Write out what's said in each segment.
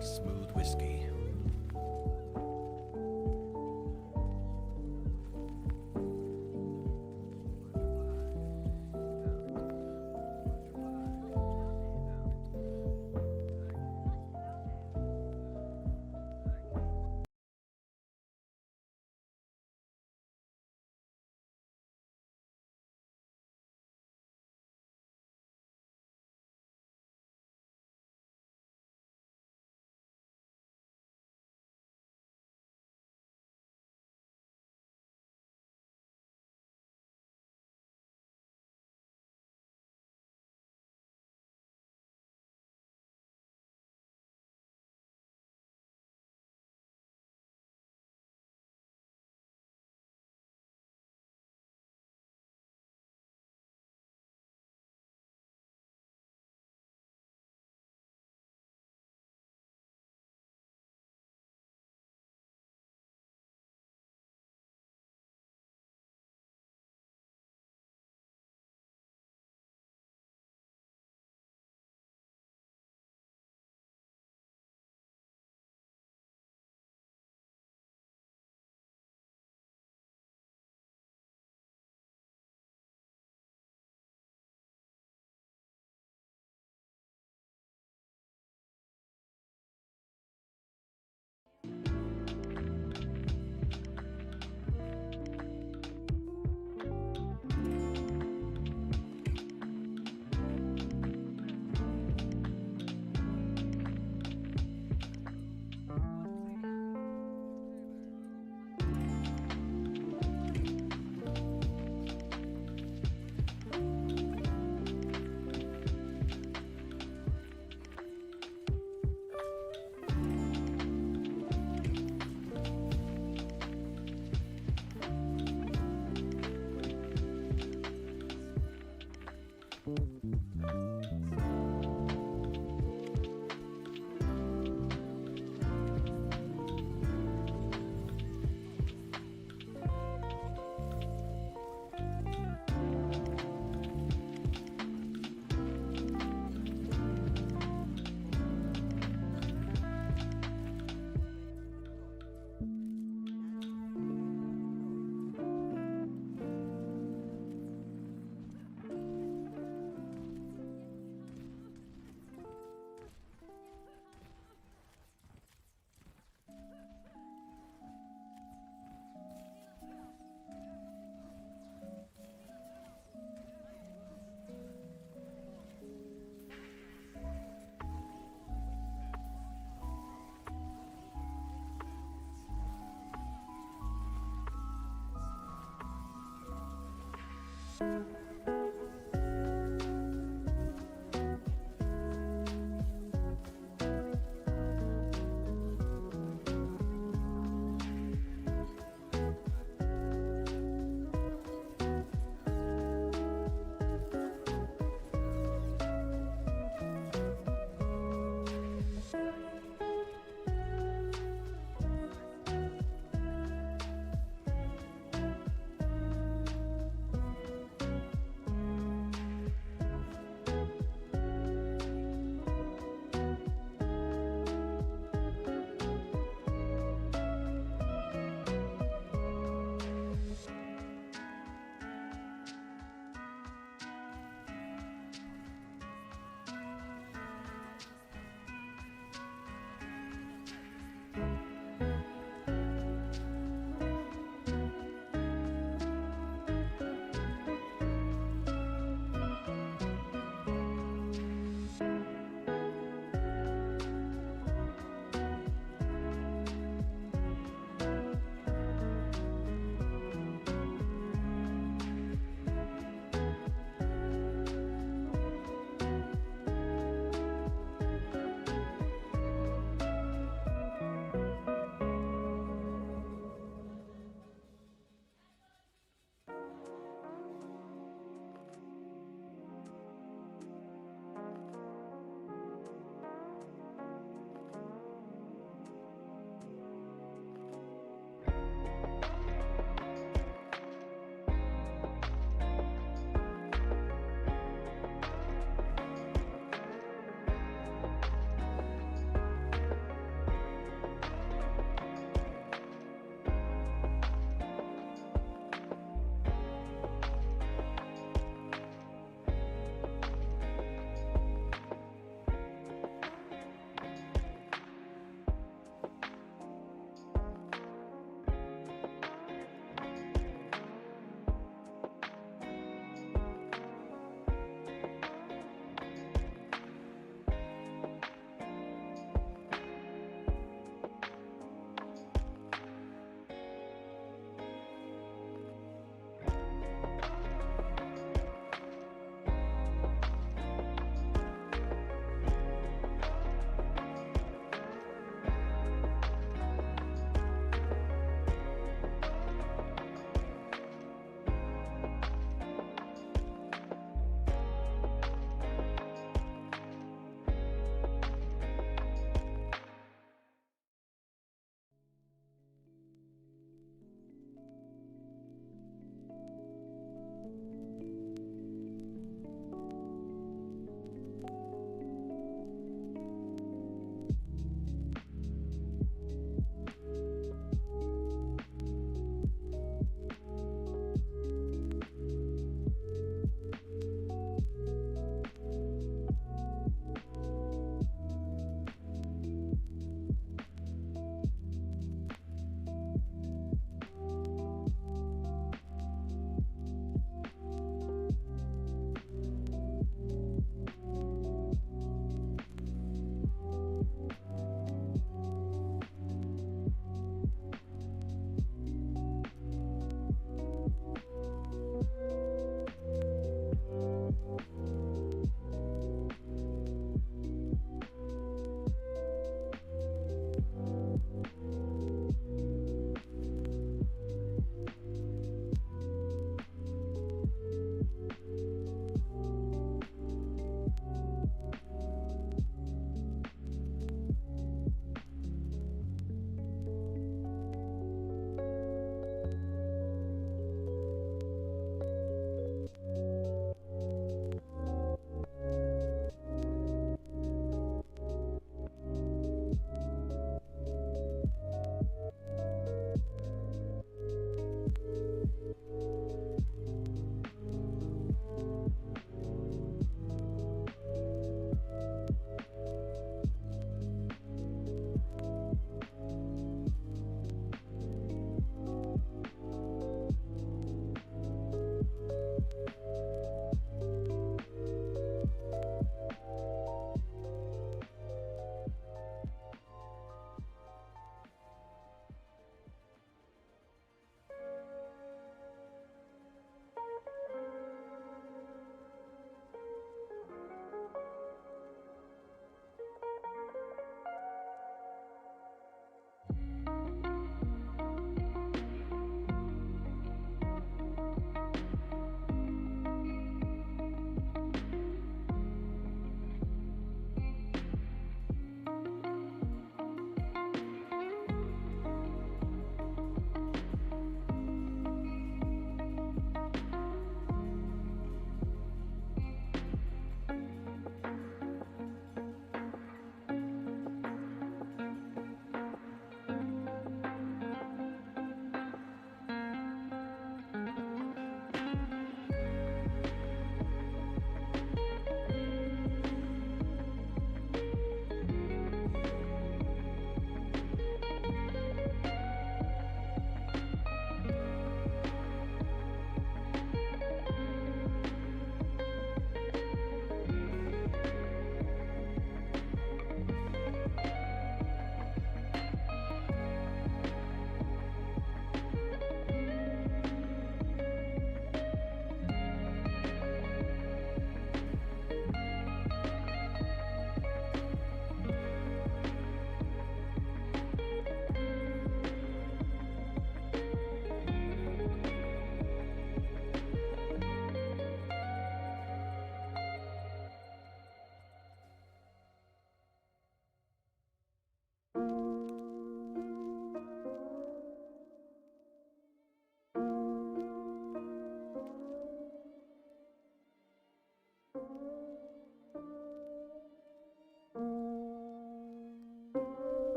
smooth whiskey.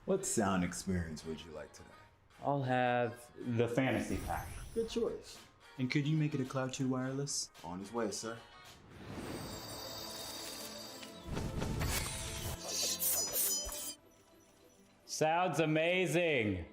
What sound experience would you like today? I'll have the fantasy pack. Good choice. And could you make it a Cloud 2 wireless? On his way, sir. Sounds amazing.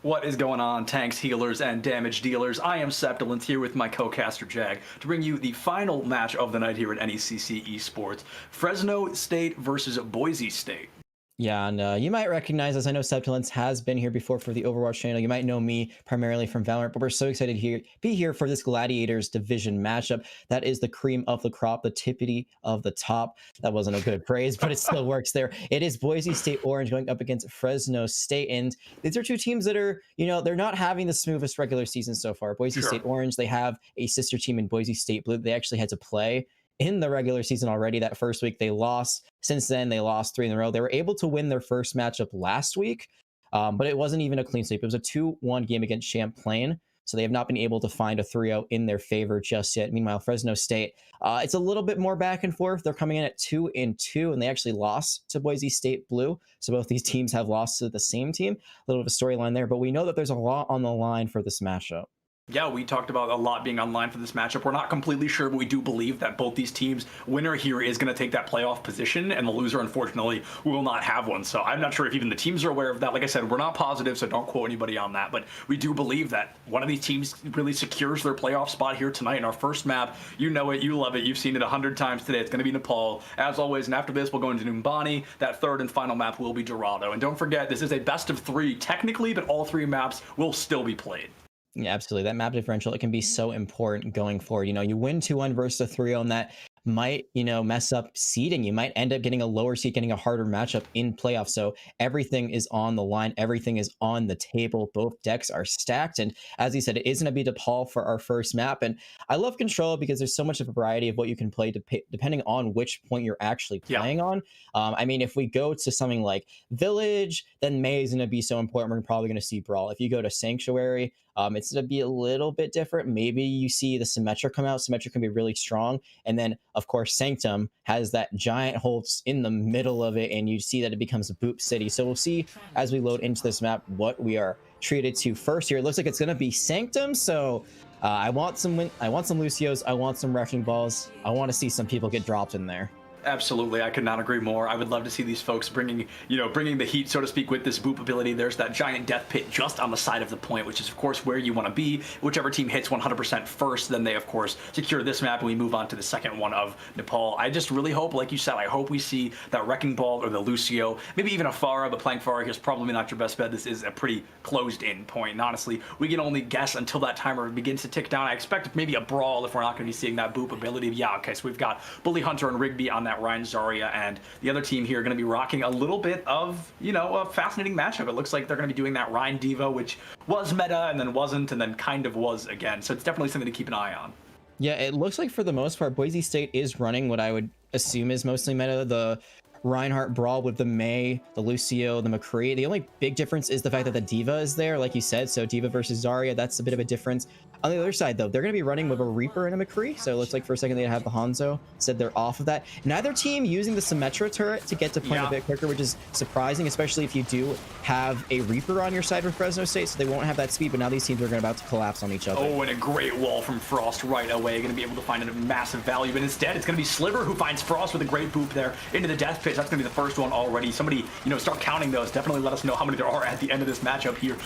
What is going on, tanks, healers, and damage dealers? I am Septilent here with my co-caster Jag to bring you the final match of the night here at NECC Esports. Fresno State versus Boise State. Yeah, and you might recognize us. I know Septilence has been here before for the Overwatch channel. You might know me primarily from Valorant, but we're so excited to be here for this Gladiators division matchup. That is the cream of the crop, the tippity of the top. That wasn't a good phrase, but it still works there. It is Boise State Orange going up against Fresno State, and these are two teams that are, they're not having the smoothest regular season so far. Boise State Orange, they have a sister team in Boise State Blue. They actually had to play in the regular season already. That first week they lost. Since then, they lost 3 in a row. They were able to win their first matchup last week, but it wasn't even a clean sweep. It was a 2-1 game against Champlain, so they have not been able to find a 3-0 in their favor just yet. Meanwhile, Fresno State, it's a little bit more back and forth. They're coming in at 2-2, and they actually lost to Boise State Blue. So both these teams have lost to the same team. A little bit of a storyline there, but we know that there's a lot on the line for this matchup. Yeah, we talked about a lot being online for this matchup. We're not completely sure, but we do believe that both these teams, winner here is going to take that playoff position, and the loser, unfortunately, will not have one. So I'm not sure if even the teams are aware of that. Like I said, we're not positive, so don't quote anybody on that. But we do believe that one of these teams really secures their playoff spot here tonight in our first map. You know it, you love it, you've seen it 100 times today. It's going to be Nepal, as always. And after this, we'll go into Numbani. That third and final map will be Dorado. And don't forget, this is a best of 3 technically, but all 3 maps will still be played. Yeah, absolutely. That map differential, it can be so important going forward. You win 2-1 versus a 3-0, and that might, mess up seeding. You might end up getting a lower seed, getting a harder matchup in playoffs. So everything is on the line. Everything is on the table. Both decks are stacked. And as you said, it is going to be DePaul for our first map. And I love Control because there's so much of a variety of what you can play depending on which point you're actually playing on. I mean, if we go to something like Village, then May is going to be so important. We're probably going to see Brawl. If you go to Sanctuary, it's going to be a little bit different. Maybe you see the Symmetra come out. Symmetra can be really strong. And then, of course, Sanctum has that giant hole in the middle of it, and you see that it becomes a boop city. So we'll see as we load into this map what we are treated to first here. It looks like it's going to be Sanctum. So I want some Lucios. I want some Wrecking Balls. I want to see some people get dropped in there. Absolutely, I could not agree more. I would love to see these folks bringing the heat, so to speak, with this boop ability. There's that giant death pit just on the side of the point, which is, of course, where you want to be. Whichever team hits 100% first, then they, of course, secure this map, and we move on to the second one of Nepal. I just really hope, like you said, I hope we see that Wrecking Ball or the Lucio, maybe even a Pharah, but playing Pharah here is probably not your best bet. This is a pretty closed-in point, and honestly, we can only guess until that timer begins to tick down. I expect maybe a Brawl if we're not going to be seeing that boop ability. Yeah, okay, so we've got Bully Hunter and Rigby on that Ryan Zarya, and the other team here are going to be rocking a little bit of, a fascinating matchup. It looks like they're going to be doing that Ryan Diva, which was meta and then wasn't and then kind of was again. So it's definitely something to keep an eye on. Yeah, it looks like for the most part, Boise State is running what I would assume is mostly meta. The Reinhardt Brawl with the May, the Lucio, the McCree. The only big difference is the fact that the Diva is there, like you said. So Diva versus Zarya, that's a bit of a difference. On the other side, though, they're going to be running with a Reaper and a McCree. So it looks like for a second they have the Hanzo. Said they're off of that. Neither team using the Symmetra turret to get to point a bit quicker, which is surprising, especially if you do have a Reaper on your side for Fresno State. So they won't have that speed, but now these teams are about to collapse on each other. Oh, and a great wall from Frost right away. Going to be able to find a massive value, but instead it's going to be Sliver who finds Frost with a great boop there into the death pit. That's going to be the first one already. Somebody, start counting those. Definitely let us know how many there are at the end of this matchup here.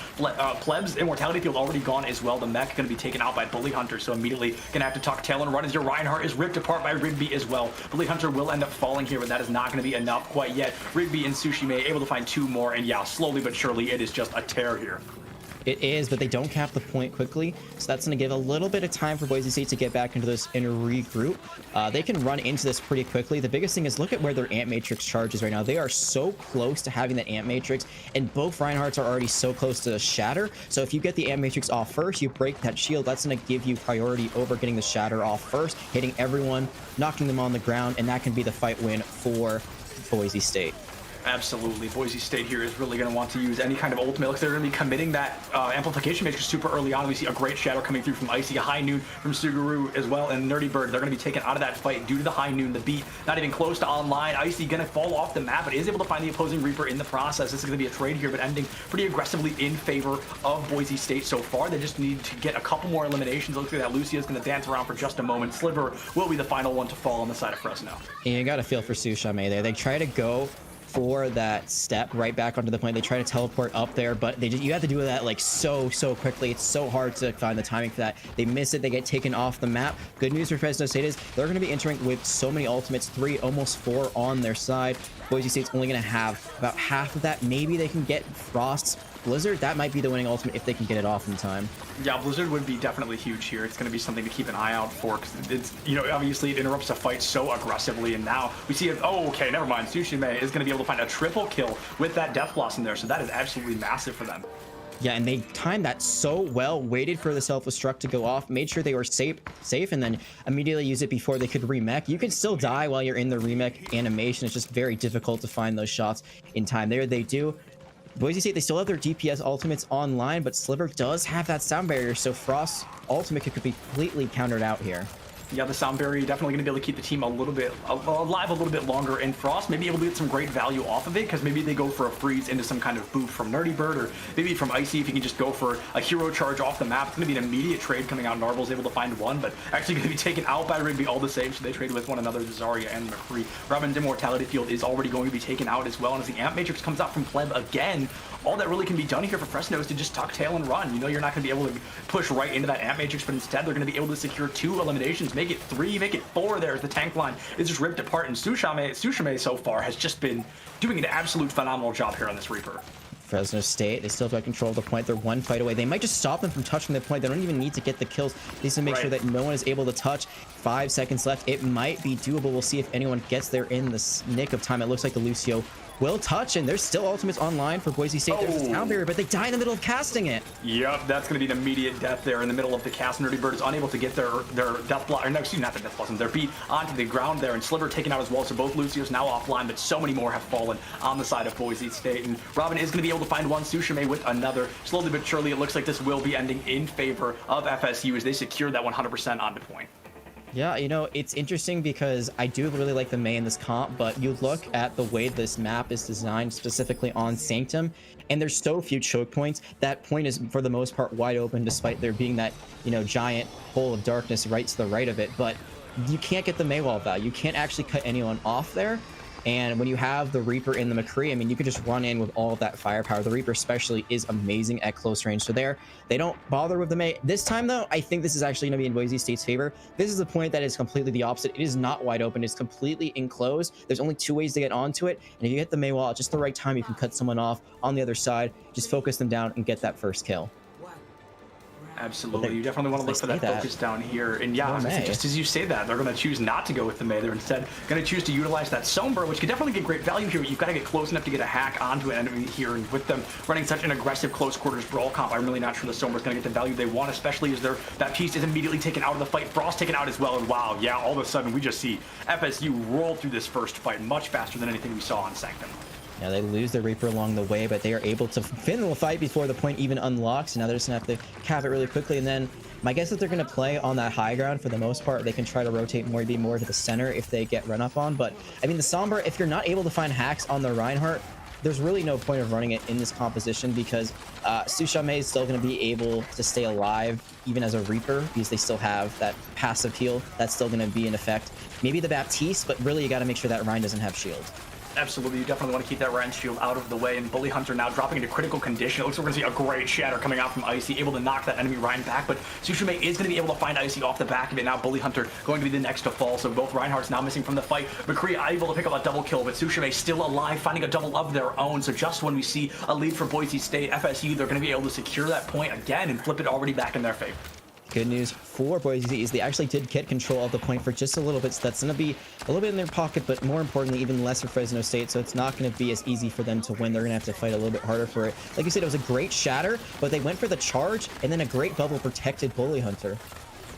Pleb's Immortality Field already gone as well. The mech going to be taken out by Bully Hunter, so immediately gonna have to tuck tail and run as your Reinhardt is ripped apart by Rigby as well. Bully Hunter will end up falling here, but that is not gonna be enough quite yet. Rigby and Sushime able to find two more, and yeah, slowly but surely it is just a tear here. It is, but they don't cap the point quickly, so that's going to give a little bit of time for Boise State to get back into this and regroup. They can run into this pretty quickly. The biggest thing is look at where their Ant Matrix charges right now. They are so close to having that Ant Matrix, and both Reinhardts are already so close to Shatter. So if you get the Ant Matrix off first, you break that shield. That's going to give you priority over getting the Shatter off first, hitting everyone, knocking them on the ground, and that can be the fight win for Boise State. Absolutely. Boise State here is really going to want to use any kind of ultimate. Looks they're going to be committing that amplification matrix super early on. We see a great shadow coming through from Icy, a high noon from Suguru as well, and Nerdy Bird. They're going to be taken out of that fight due to the high noon. The beat not even close to online. Icy going to fall off the map, but is able to find the opposing Reaper in the process. This is going to be a trade here, but ending pretty aggressively in favor of Boise State so far. They just need to get a couple more eliminations. Looks like that Lucia is going to dance around for just a moment. Sliver will be the final one to fall on the side of Fresno. And you got to feel for Sushime there. They try to go for that step right back onto the point. They try to teleport up there, but you have to do that like so quickly. It's so hard to find the timing for that. They miss it. They get taken off the map. Good news for Fresno State is they're going to be entering with so many ultimates, 3, almost 4 on their side. Boise State's only going to have about half of that. Maybe they can get Frost's Blizzard. That might be the winning ultimate if they can get it off in time. Yeah, Blizzard would be definitely huge here. It's going to be something to keep an eye out for because it's, obviously it interrupts the fight so aggressively, and now we see it. Oh, okay, never mind. Sushime is going to be able to find a triple kill with that Death Blossom there, so that is absolutely massive for them. Yeah, and they timed that so well, waited for the self-destruct to go off, made sure they were safe, and then immediately use it before they could remech. You can still die while you're in the remech animation. It's just very difficult to find those shots in time. There they do. Boise State, they still have their DPS ultimates online, but Sliver does have that sound barrier, so Frost's ultimate could be completely countered out here. Yeah, the sound barrier definitely going to be able to keep the team a little bit alive a little bit longer, and Frost may be able to get some great value off of it because maybe they go for a freeze into some kind of boost from Nerdy Bird, or maybe from Icy if you can just go for a hero charge off the map. It's going to be an immediate trade coming out. Narvel's able to find one, but actually going to be taken out by Rigby all the same, so they trade with one another, Zarya and McCree. Robin's Immortality Field is already going to be taken out as well, and as the Amp Matrix comes out from Pleb again, all that really can be done here for Fresno is to just tuck tail and run. You're not going to be able to push right into that Amp Matrix, but instead they're going to be able to secure 2 eliminations, make it 3, make it 4 there as the tank line is just ripped apart, and Sushime so far has just been doing an absolute phenomenal job here on this Reaper. Fresno State, they still have control of the point. They're one fight away. They might just stop them from touching the point. They don't even need to get the kills. They need to make sure that no one is able to touch. 5 seconds left. It might be doable. We'll see if anyone gets there in the nick of time. It looks like the Lucio will touch, and there's still ultimates online for Boise State. There's a sound barrier, but they die in the middle of casting it. Yep, that's going to be an immediate death there in the middle of the cast. Nerdy Bird is unable to get their death block, or no, excuse me, not their death blossom, their beat onto the ground there, and Sliver taken out as well. So both Lucios now offline, but so many more have fallen on the side of Boise State. And Robin is going to be able to find one, Sushime with another. Slowly but surely, it looks like this will be ending in favor of FSU as they secure that 100% onto point. Yeah, you know, it's interesting because I do really like the Mei in this comp, but you look at the way this map is designed specifically on Sanctum, and there's so few choke points. That point is, for the most part, wide open, despite there being that, you know, giant hole of darkness right to the right of it. But you can't get the Mei wall value. You can't actually cut anyone off there. And when you have the Reaper in the McCree, I mean, you can just run in with all of that firepower. The Reaper especially is amazing at close range. So there, they don't bother with the Mei. This time, though, I think this is actually going to be in Boise State's favor. This is a point that is completely the opposite. It is not wide open. It's completely enclosed. There's only 2 ways to get onto it. And if you hit the Mei wall at just the right time, you can cut someone off on the other side. Just focus them down and get that first kill. Absolutely. You definitely want to look for that focus down here. And yeah, just as you say that, they're going to choose not to go with the Mei. They're instead going to choose to utilize that Sombra, which could definitely get great value here. But you've got to get close enough to get a hack onto an enemy here. And with them running such an aggressive close quarters brawl comp, I'm really not sure the Sombra's going to get the value they want, especially as that piece is immediately taken out of the fight. Frost taken out as well. And wow, yeah, all of a sudden we just see FSU roll through this first fight much faster than anything we saw on Sanctum. Yeah, they lose their Reaper along the way, but they are able to fin the fight before the point even unlocks. Now they're just going to have to cap it really quickly. And then my guess is they're going to play on that high ground for the most part. They can try to rotate more, be more to the center if they get run up on. But, I mean, the Sombra, if you're not able to find hacks on the Reinhardt, there's really no point of running it in this composition because Sushime is still going to be able to stay alive even as a Reaper because they still have that passive heal. That's still going to be in effect. Maybe the Baptiste, but really you got to make sure that Rein doesn't have shield. Absolutely, you definitely want to keep that Rein's shield out of the way, and Bully Hunter now dropping into critical condition. It looks like we're going to see a great shatter coming out from Icy, able to knock that enemy Rein back, but Sushime is going to be able to find Icy off the back of it. Now Bully Hunter going to be the next to fall, so both Reinhardt's now missing from the fight. McCree able to pick up a double kill, but Sushime still alive, finding a double of their own, so just when we see a lead for Boise State, FSU, they're going to be able to secure that point again and flip it already back in their favor. Good news for Boise is they actually did get control of the point for just a little bit, so that's going to be a little bit in their pocket, but more importantly, even less for Fresno State, so it's not going to be as easy for them to win. They're going to have to fight a little bit harder for it. Like you said, it was a great shatter, but they went for the charge, and then a great bubble protected Bully Hunter.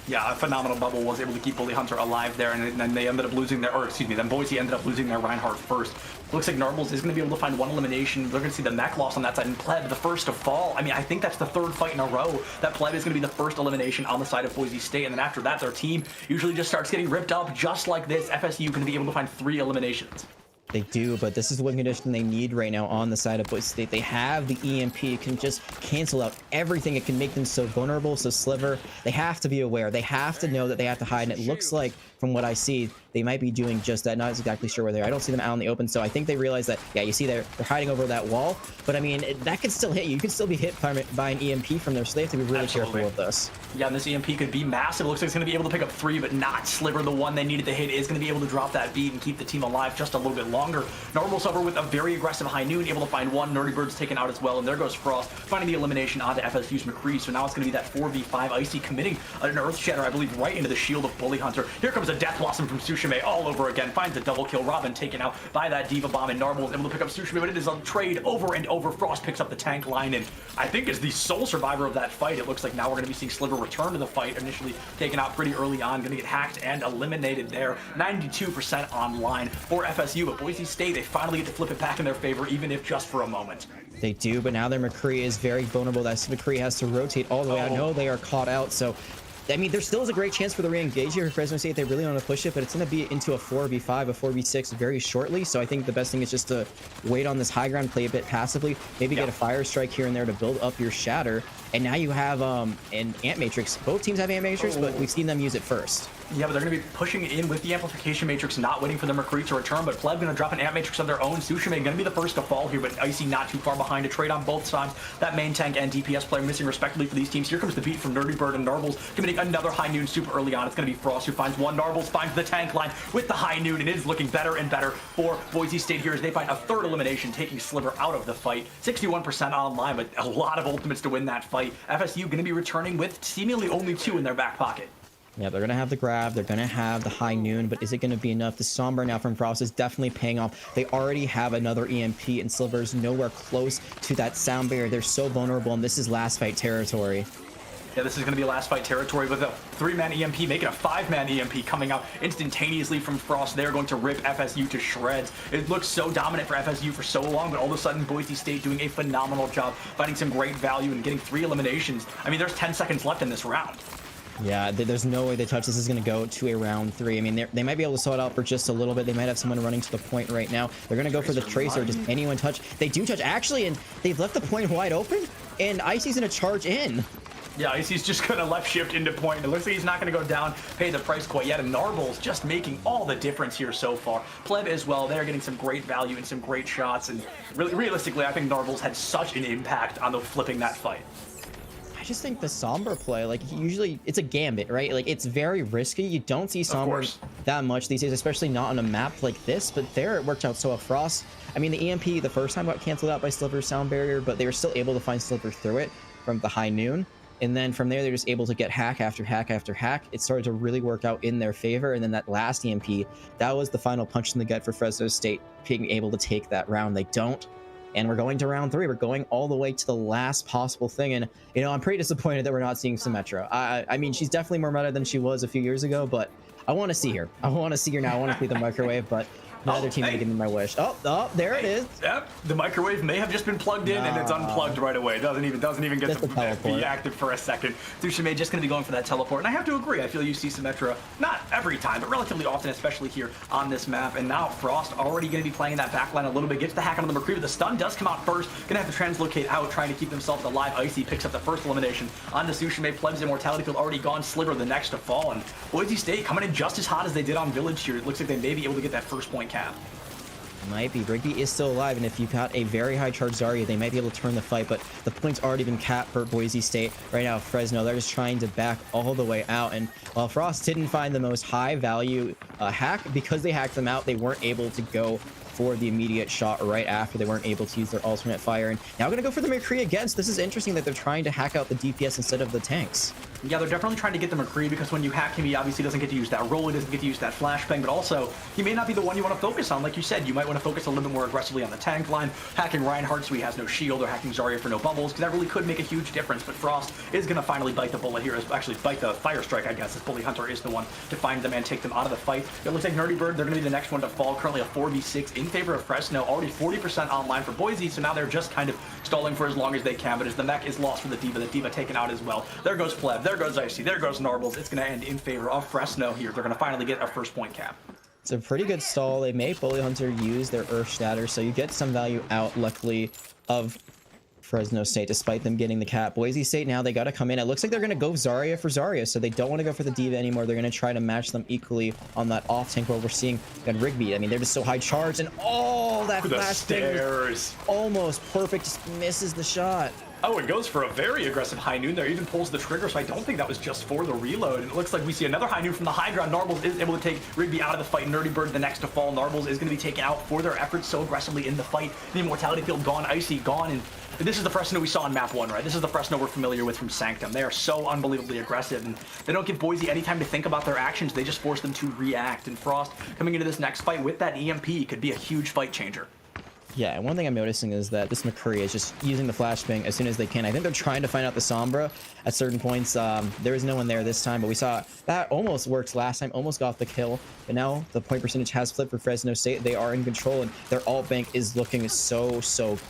Yeah, a phenomenal bubble was able to keep Bully Hunter alive there, and then they ended up losing then Boise ended up losing their Reinhardt first. Looks like Narbles is going to be able to find one elimination. They're going to see the mech loss on that side, and Pleb, the first to fall. I mean, I think that's the 3rd fight in a row that Pleb is going to be the first elimination on the side of Boise State, and then after that, their team usually just starts getting ripped up just like this. FSU going to be able to find 3 eliminations. They do, but this is the one condition they need right now on the side of Boise State. They have the EMP. It can just cancel out everything. It can make them so vulnerable. So Sliver, they have to be aware. They have to know that they have to hide, and it looks like, from what I see, they might be doing just that. Not exactly sure where they are. I don't see them out in the open, so I think they realize that, yeah, you see they're hiding over that wall, but I mean, that could still hit you. You could still be hit by an EMP from there, so they have to be really careful with this. Yeah, and this EMP could be massive. It looks like it's going to be able to pick up 3, but not Sliver. The one they needed to hit is going to be able to drop that beat and keep the team alive just a little bit longer. Normal Silver with a very aggressive high noon, able to find one. Nerdy Bird's taken out as well, and there goes Frost, finding the elimination onto FSU's McCree. So now it's going to be that 4v5. Icy committing an Earth Shatter, I believe, right into the shield of Bully Hunter. Here comes a Death Blossom from Sushime all over again. Finds a double kill. Robin taken out by that Diva Bomb, and Narble is able to pick up Sushime, but it is a trade over and over. Frost picks up the tank line, and I think is the sole survivor of that fight. It looks like now we're going to be seeing Sliver return to the fight, initially taken out pretty early on. Going to get hacked and eliminated there. 92% online for FSU, but Boise State, they finally get to flip it back in their favor, even if just for a moment. They do, but now their McCree is very vulnerable. That McCree has to rotate all the way. I know they are caught out, so I mean, there still is a great chance for the re-engage here for Fresno State. They really want to push it, but it's going to be into a 4v5, a 4v6 very shortly. So I think the best thing is just to wait on this high ground, play a bit passively, maybe get a fire strike here and there to build up your shatter. And now you have an Ant Matrix. Both teams have Ant Matrix, but we've seen them use it first. Yeah, but they're going to be pushing in with the Amplification Matrix, not waiting for the McCree to return, but Pleb going to drop an Amp Matrix of their own. Sushime going to be the first to fall here, but Icy not too far behind to trade on both sides. That main tank and DPS player missing respectively for these teams. Here comes the beat from Nerdy Bird and Narbles, committing another high noon super early on. It's going to be Frost who finds one. Narbles finds the tank line with the high noon, and it is looking better and better for Boise State here as they find a third elimination, taking Sliver out of the fight. 61% online, but a lot of ultimates to win that fight. FSU going to be returning with seemingly only 2 in their back pocket. Yeah, they're going to have the grab, they're going to have the high noon, but is it going to be enough? The Sombra now from Frost is definitely paying off. They already have another EMP, and Silver's nowhere close to that sound barrier. They're so vulnerable, and this is last fight territory. Yeah, this is going to be a last fight territory with a 3-man EMP, making a 5-man EMP coming out instantaneously from Frost. They're going to rip FSU to shreds. It looks so dominant for FSU for so long, but all of a sudden Boise State doing a phenomenal job, finding some great value and getting 3 eliminations. I mean, there's 10 seconds left in this round. Yeah, there's no way they touch this is going to go to a round 3. I mean, they might be able to slow it out for just a little bit. They might have someone running to the point right now. They're going to go for the Tracer. Does anyone touch? They do touch, actually, and they've left the point wide open, and Icy's going to charge in. Yeah, Icy's just going to left shift into point. It looks like he's not going to go down, pay the price quite yet, and Narbles just making all the difference here so far. Pleb as well, they're getting some great value and some great shots, and really, realistically, I think Narbles had such an impact on the flipping that fight. I just think the Sombra play, like, usually it's a gambit, right? Like, it's very risky. You don't see Sombra that much these days, especially not on a map like this, but there it worked out so well. Frost, I mean, the EMP the first time got canceled out by Sliver's sound barrier, but they were still able to find Sliver through it from the high noon. And then from there, they're just able to get hack after hack after hack. It started to really work out in their favor. And then that last EMP, that was the final punch in the gut for Fresno State being able to take that round. They don't. And we're going to round 3. We're going all the way to the last possible thing. And, you know, I'm pretty disappointed that we're not seeing Symmetra. I mean, she's definitely more meta than she was a few years ago, but I want to see her. I want to see her now. I want to see the microwave, but the other team may give me my wish. Oh, there it is. Yep, the microwave may have just been plugged in and it's unplugged right away. Doesn't even get to be active for a second. Sushime just going to be going for that teleport, and I have to agree. I feel you see Symmetra not every time, but relatively often, especially here on this map. And now Frost already going to be playing that backline a little bit. Gets the hack onto the McCree, but the stun does come out first. Going to have to translocate out, trying to keep themselves alive. Icy picks up the first elimination onto Sushime. Pleb's immortality field already gone. Sliver the next to fall, and Boise State coming in just as hot as they did on Village here. It looks like they may be able to get that first point cap. Might be. Rigby is still alive, and if you've got a very high charge Zarya, they might be able to turn the fight, but the point's already been capped for Boise State. Right now, Fresno, they're just trying to back all the way out, and while Frost didn't find the most high value hack, because they hacked them out, they weren't able to go for the immediate shot right after. They weren't able to use their alternate fire, and now going to go for the McCree again. So this is interesting that they're trying to hack out the DPS instead of the tanks. Yeah, they're definitely trying to get the McCree, because when you hack him, he obviously doesn't get to use that roll, he doesn't get to use that flashbang, but also, he may not be the one you want to focus on. Like you said, you might want to focus a little bit more aggressively on the tank line, hacking Reinhardt so he has no shield, or hacking Zarya for no bubbles, because that really could make a huge difference. But Frost is going to finally bite the bullet here, actually bite the fire strike, I guess, as Bully Hunter is the one to find them and take them out of the fight. It looks like Nerdy Bird, they're going to be the next one to fall, currently a 4v6 in favor of Fresno, already 40% online for Boise, so now they're just kind of stalling for as long as they can, but as the mech is lost for the D.Va taken out as well. There goes Pleb, there goes Icy, there goes Narbles. It's going to end in favor of Fresno here. They're going to finally get a first point cap. It's a pretty good stall. They make Bully Hunter use their Earth Shatter, so you get some value out, luckily, of Fresno State, despite them getting the cap. Boise State, now they got to come in. It looks like they're going to go Zarya for Zarya, so they don't want to go for the D.Va anymore. They're going to try to match them equally on that off tank where we're seeing Rigby. I mean, they're just so high charged, and that flash stairs almost perfect, just misses the shot. Oh, it goes for a very aggressive high noon there. Even pulls the trigger, so I don't think that was just for the reload. And it looks like we see another high noon from the high ground. Narbles is able to take Rigby out of the fight. Nerdy Bird the next to fall. Narbles is going to be taken out for their efforts so aggressively in the fight. The immortality field gone, Icy gone, and this is the Fresno we saw in map 1, right? This is the Fresno we're familiar with from Sanctum. They are so unbelievably aggressive, and they don't give Boise any time to think about their actions. They just force them to react. And Frost coming into this next fight with that EMP could be a huge fight changer. Yeah, and one thing I'm noticing is that this McCree is just using the flashbang as soon as they can. I think they're trying to find out the Sombra at certain points. There is no one there this time, but we saw that almost worked last time, almost got the kill. But now the point percentage has flipped for Fresno State. They are in control, and their alt bank is looking so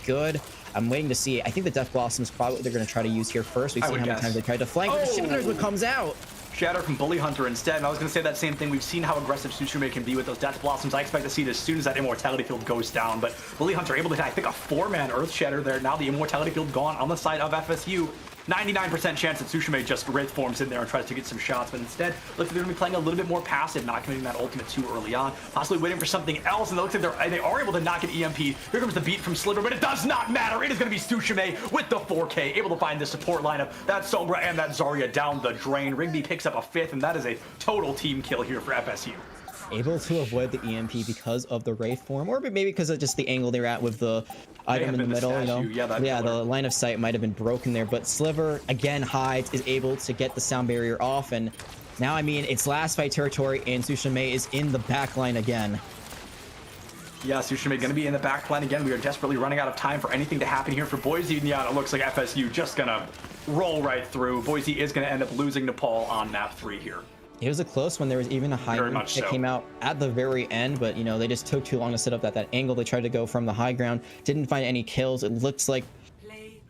good. I'm waiting to see. I think the Death Blossom is probably what they're going to try to use here first. We've seen how many times they tried to flank. Oh. Shadow's what comes out. Shatter from Bully Hunter instead, and I was going to say that same thing. We've seen how aggressive Sushime can be with those Death Blossoms. I expect to see it as soon as that Immortality field goes down, but Bully Hunter able to, I think, a 4-man Earth Shatter there. Now the Immortality field gone on the side of FSU. 99% chance that Tsushima just Wraith forms in there and tries to get some shots, but instead, looks like they're going to be playing a little bit more passive, not committing that ultimate too early on, possibly waiting for something else, and it looks like they are able to knock an EMP. Here comes the beat from Sliver, but it does not matter. It is going to be Tsushima with the 4K, able to find the support lineup, that Sombra and that Zarya down the drain. Rigby picks up a 5th, and that is a total team kill here for FSU. Able to avoid the EMP because of the Wraith form, or maybe because of just the angle they were at with the item in the middle, you know? Yeah, the line of sight might have been broken there, but Sliver, again, hides, is able to get the sound barrier off, and now, I mean, it's last fight territory, and Tsushima is in the back line again. Yeah, Tsushima going to be in the back line again. We are desperately running out of time for anything to happen here for Boise, and yeah, it looks like FSU just going to roll right through. Boise is going to end up losing Nepal on map 3 here. It was a close one. There was even a high ground that came out at the very end, but you know, they just took too long to set up that angle. They tried to go from the high ground, didn't find any kills. It looks like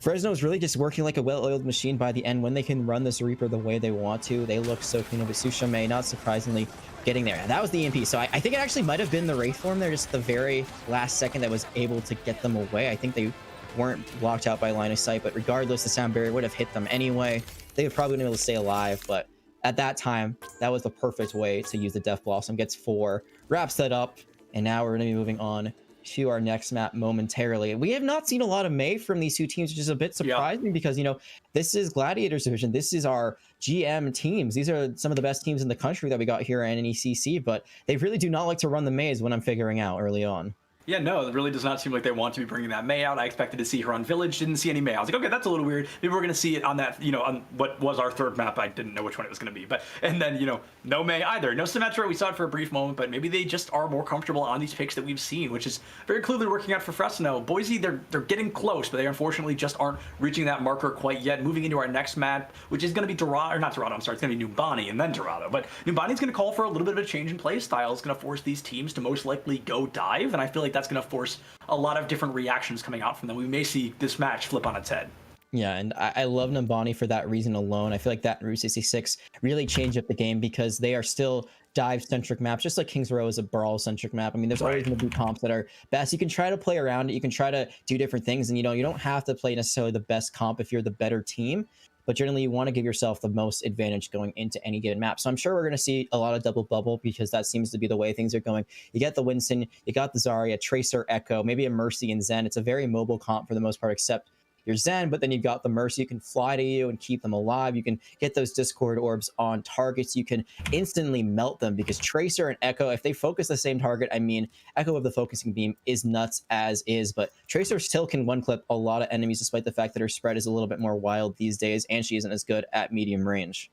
Fresno is really just working like a well-oiled machine by the end. When they can run this Reaper the way they want to, they look so clean. But Tsushima, not surprisingly, getting there. And that was the EMP. So I think it actually might have been the Wraith form there, just the very last second that was able to get them away. I think they weren't blocked out by line of sight, but regardless, the sound barrier would have hit them anyway. They would probably been able to stay alive, but at that time, that was the perfect way to use the Death Blossom. Gets 4, wraps that up, and now we're going to be moving on to our next map momentarily. We have not seen a lot of Mei from these two teams, which is a bit surprising because, you know, this is Gladiators Division. This is our GM teams. These are some of the best teams in the country that we got here at NECC, but they really do not like to run the Meis when I'm figuring out early on. Yeah, no, it really does not seem like they want to be bringing that Mei out. I expected to see her on Village, didn't see any Mei. I was like, okay, that's a little weird. Maybe we're going to see it on that, you know, on what was our third map. I didn't know which one it was going to be. But, and then, you know, no Mei either. No Symmetra. We saw it for a brief moment, but maybe they just are more comfortable on these picks that we've seen, which is very clearly working out for Fresno. Boise, they're getting close, but they unfortunately just aren't reaching that marker quite yet. Moving into our next map, which is going to be Dorado, or not Dorado, I'm sorry, it's going to be Numbani and then Dorado. But Numbani's going to call for a little bit of a change in play style. It's going to force these teams to most likely go dive, and I feel like that's going to force a lot of different reactions coming out from them. We may see this match flip on its head. Yeah, and I love Numbani for that reason alone. I feel like that and Route 66 really change up the game because they are still dive-centric maps, just like Kings Row is a brawl-centric map. I mean, there's always going to be comps that are best. You can try to play around it. You can try to do different things, and you know, you don't have to play necessarily the best comp if you're the better team. But generally, you want to give yourself the most advantage going into any given map. So I'm sure we're going to see a lot of double bubble because that seems to be the way things are going. You get the Winston, you got the Zarya, Tracer, Echo, maybe a Mercy and Zen. It's a very mobile comp for the most part, except your Zen, but then you've got the Mercy. You can fly to you and keep them alive. You can get those Discord orbs on targets. You can instantly melt them because Tracer and Echo, if they focus the same target, I mean, Echo of the focusing beam is nuts as is, but Tracer still can one-clip a lot of enemies despite the fact that her spread is a little bit more wild these days, and she isn't as good at medium range.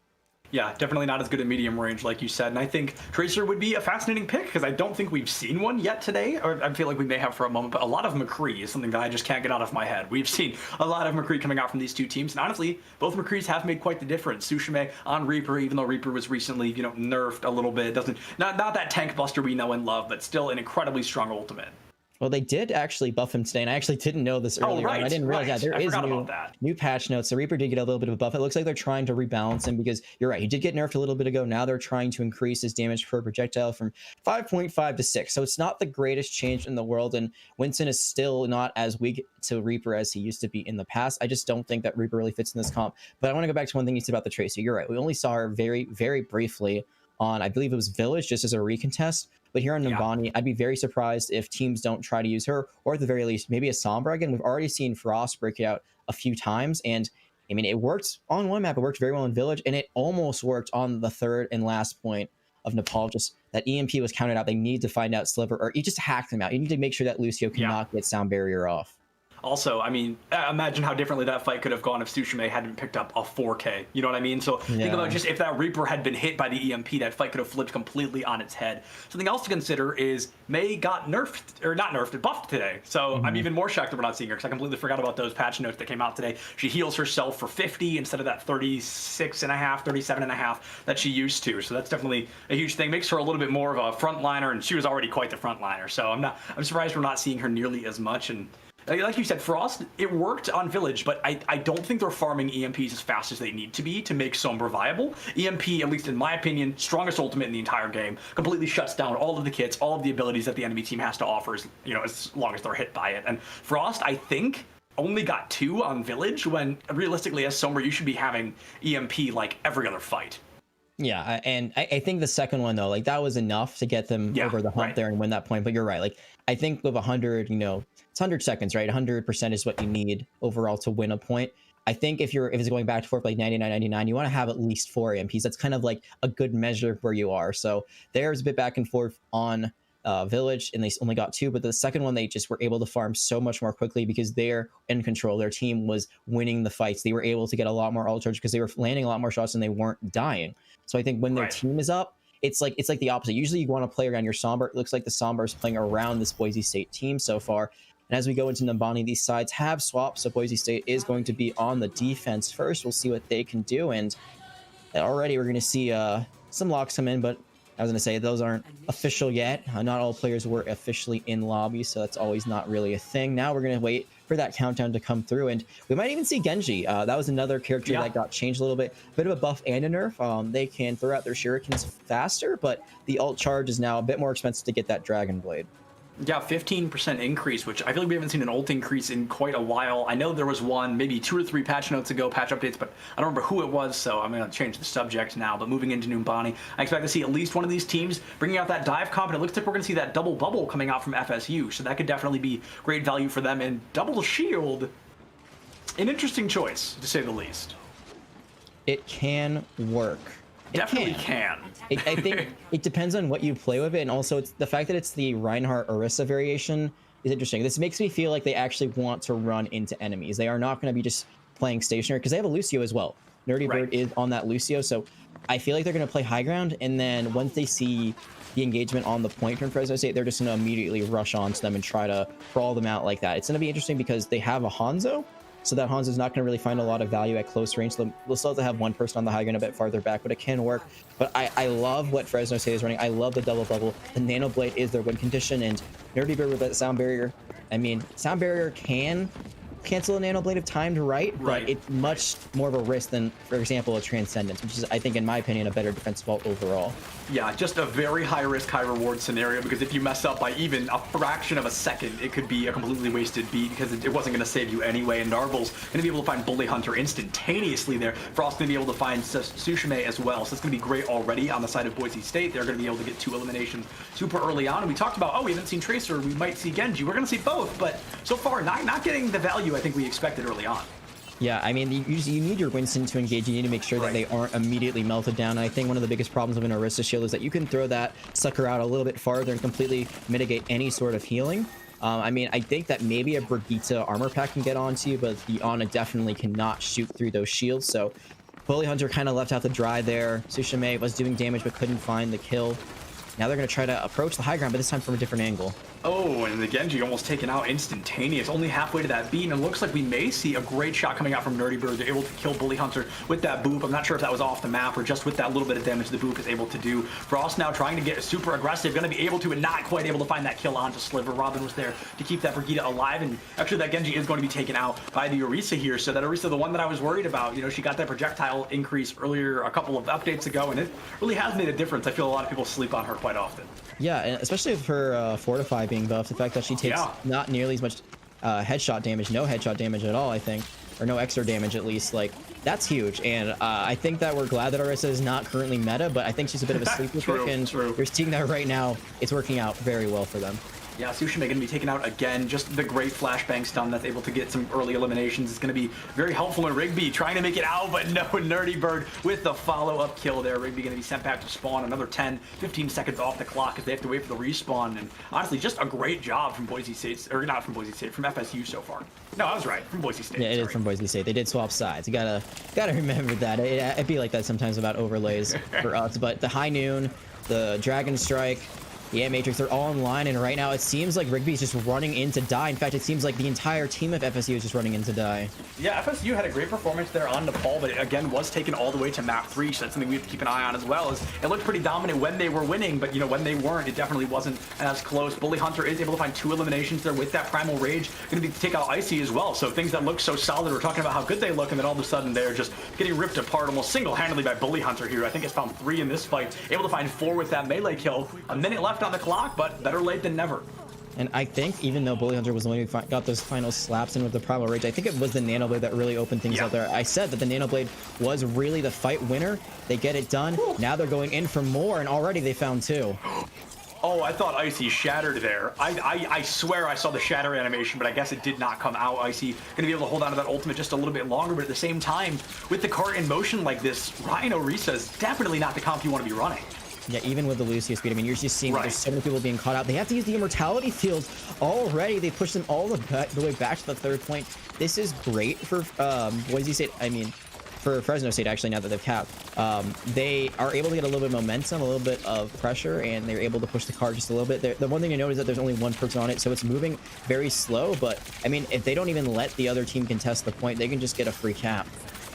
Yeah, definitely not as good at medium range, like you said. And I think Tracer would be a fascinating pick because I don't think we've seen one yet today. Or I feel like we may have for a moment, but a lot of McCree is something that I just can't get out of my head. We've seen a lot of McCree coming out from these two teams. And honestly, both McCrees have made quite the difference. Tsushima on Reaper, even though Reaper was recently, you know, nerfed a little bit. Not that tank buster we know and love, but still an incredibly strong ultimate. Well, they did actually buff him today, and I actually didn't know this earlier. I didn't realize that. There is new patch notes. So Reaper did get a little bit of a buff. It looks like they're trying to rebalance him because you're right. He did get nerfed a little bit ago. Now they're trying to increase his damage per projectile from 5.5 to 6. So it's not the greatest change in the world, and Winston is still not as weak to Reaper as he used to be in the past. I just don't think that Reaper really fits in this comp. But I want to go back to one thing you said about the Tracer. You're right. We only saw her very, very briefly on, I believe it was Village, just as a recontest. But here on Numbani, I'd be very surprised if teams don't try to use her, or at the very least, maybe a Sombra. Again, we've already seen Frost break it out a few times, and I mean, it worked on one map, it worked very well in Village, and it almost worked on the third and last point of Nepal. Just that EMP was counted out. They need to find out Sliver, or you just hack them out. You need to make sure that Lucio cannot get sound barrier off. Also, I mean, imagine how differently that fight could have gone if Tsushima hadn't picked up a 4K. You know what I mean? So think about just if that Reaper had been hit by the EMP, that fight could have flipped completely on its head. Something else to consider is Mei got nerfed, or not nerfed, buffed today. So I'm even more shocked that we're not seeing her because I completely forgot about those patch notes that came out today. She heals herself for 50 instead of that 36 and a half, 37 and a half that she used to. So that's definitely a huge thing. Makes her a little bit more of a frontliner, and she was already quite the frontliner. So I'm surprised we're not seeing her nearly as much. And like you said, Frost, it worked on Village, but I don't think they're farming EMPs as fast as they need to be to make Sombra viable. EMP, at least in my opinion, strongest ultimate in the entire game, completely shuts down all of the kits, all of the abilities that the enemy team has to offer, as long as they're hit by it. And Frost, I think, only got 2 on Village when realistically as Sombra you should be having EMP like every other fight. Yeah, and I think the second one though, like that was enough to get them over the hump there and win that point. But you're right, like I think with 100, it's 100 seconds, right? 100% is what you need overall to win a point. I think if it's going back and forth like 99-99, you want to have at least 4 AMPs. That's kind of like a good measure of where you are. So there's a bit back and forth on Village, and they only got 2, but the second one they just were able to farm so much more quickly because they're in control. Their team was winning the fights. They were able to get a lot more ult charge because they were landing a lot more shots and they weren't dying. So I think when their team is up, it's like the opposite. Usually you want to play around your Sombra. It looks like the Sombra is playing around this Boise State team so far. And as we go into Numbani, these sides have swapped, so Boise State is going to be on the defense first. We'll see what they can do, and already we're going to see some locks come in, but I was going to say those aren't official yet. Not all players were officially in lobby, so that's always not really a thing. Now we're going to wait for that countdown to come through, and we might even see Genji. That was another character that got changed a little bit. A bit of a buff and a nerf. They can throw out their shurikens faster, but the ult charge is now a bit more expensive to get that Dragon Blade. Yeah, 15% increase, which I feel like we haven't seen an ult increase in quite a while. I know there was one maybe 2 or 3 patch notes ago, patch updates, but I don't remember who it was, so I'm going to change the subject now. But moving into Numbani, I expect to see at least one of these teams bringing out that dive comp, and it looks like we're going to see that double bubble coming out from FSU, so that could definitely be great value for them. And double shield, an interesting choice, to say the least. It can work. Definitely can. I think it depends on what you play with it, and also it's the fact that it's the Reinhardt Orisa variation is interesting. This makes me feel like they actually want to run into enemies. They are not going to be just playing stationary because they have a Lucio as well. Nerdy Bird is on that Lucio, so I feel like they're going to play high ground, and then once they see the engagement on the point from Fresno State, they're just going to immediately rush onto them and try to crawl them out like that. It's going to be interesting because they have a Hanzo, so that Hanzo's not going to really find a lot of value at close range. So they'll still have to have one person on the high ground a bit farther back, but it can work. But I love what Fresno State is running. I love the double bubble. The Nano Blade is their win condition, and Nerdy Bird with that sound barrier. I mean, sound barrier can cancel a Nano Blade if timed right, but it's much more of a risk than, for example, a Transcendence, which is, I think, in my opinion, a better defensive vault overall. Yeah, just a very high risk, high reward scenario, because if you mess up by even a fraction of a second, it could be a completely wasted beat because it wasn't going to save you anyway. And Narvel's going to be able to find Bully Hunter instantaneously there. Frost going to be able to find Tsushime as well. So it's going to be great already on the side of Boise State. They're going to be able to get 2 eliminations super early on. And we talked about, we haven't seen Tracer, we might see Genji. We're going to see both, but so far not getting the value I think we expected early on. Yeah, I mean, you need your Winston to engage. You need to make sure that they aren't immediately melted down. And I think one of the biggest problems of an Orisa shield is that you can throw that sucker out a little bit farther and completely mitigate any sort of healing. I mean, I think that maybe a Brigitte armor pack can get onto you, but the Ana definitely cannot shoot through those shields. So Bully Hunter kind of left out to dry there. Tsushime was doing damage but couldn't find the kill. Now they're going to try to approach the high ground, but this time from a different angle. Oh, and the Genji almost taken out instantaneous, only halfway to that beat, and it looks like we may see a great shot coming out from Nerdy Bird. They're able to kill Bully Hunter with that boop. I'm not sure if that was off the map or just with that little bit of damage the boop is able to do. Frost now trying to get super aggressive, going to be able to and not quite able to find that kill onto Sliver. Robin was there to keep that Brigitte alive, and actually that Genji is going to be taken out by the Orisa here. So that Orisa, the one that I was worried about, she got that projectile increase earlier a couple of updates ago, and it really has made a difference. I feel a lot of people sleep on her quite often. Yeah, and especially with her Fortify being buffed, the fact that she takes not nearly as much headshot damage, no headshot damage at all, I think, or no extra damage at least, like, that's huge. And I think that we're glad that Orisa is not currently meta, but I think she's a bit of a sleeper pick, and you're seeing that right now. It's working out very well for them. Yeah, Tsushime going to be taken out again. Just the great flashbang stun that's able to get some early eliminations is going to be very helpful in Rigby trying to make it out, but no, Nerdy Bird with the follow-up kill there. Rigby going to be sent back to spawn. Another 10-15 seconds off the clock as they have to wait for the respawn. And honestly, just a great job from Boise State, or not from Boise State, from FSU so far. No, I was right, from Boise State. Yeah, it is from Boise State. They did swap sides. You gotta remember that. It'd be like that sometimes about overlays for us. But the High Noon, the Dragon Strike, yeah, Matrix, they're all in line, and right now it seems like Rigby's just running in to die. In fact, it seems like the entire team of FSU is just running in to die. Yeah, FSU had a great performance there on Nepal, but it again was taken all the way to map 3, so that's something we have to keep an eye on as well. As it looked pretty dominant when they were winning, but when they weren't, it definitely wasn't as close. Bully Hunter is able to find 2 eliminations there with that Primal Rage. Going to be to take out Icy as well, so things that look so solid, we're talking about how good they look, and then all of a sudden they're just getting ripped apart almost single-handedly by Bully Hunter here. I think it's found 3 in this fight, able to find 4 with that melee kill. A minute left on the clock, but better late than never. And I think even though Bully Hunter was the one who got those final slaps in with the Primal Rage, I think it was the Nano Blade that really opened things up there. I said that the Nano Blade was really the fight winner. They get it done. Now they're going in for more, and already they found 2. Oh, I thought Icy shattered there. I swear I saw the shatter animation, but I guess it did not come out. Icy gonna be able to hold on to that ultimate just a little bit longer, but at the same time, with the cart in motion like this, Ryan Orisa is definitely not the comp you want to be running. Yeah, even with the Lucio speed, I mean, you're just seeing there's so many people being caught out. They have to use the Immortality Field already. They push them all the way back to the 3rd point. This is great for Boise State. I mean, for Fresno State, actually, now that they've capped. They are able to get a little bit of momentum, a little bit of pressure, and they're able to push the card just a little bit. The one thing to note is that there's only 1 person on it, so it's moving very slow. But, I mean, if they don't even let the other team contest the point, they can just get a free cap.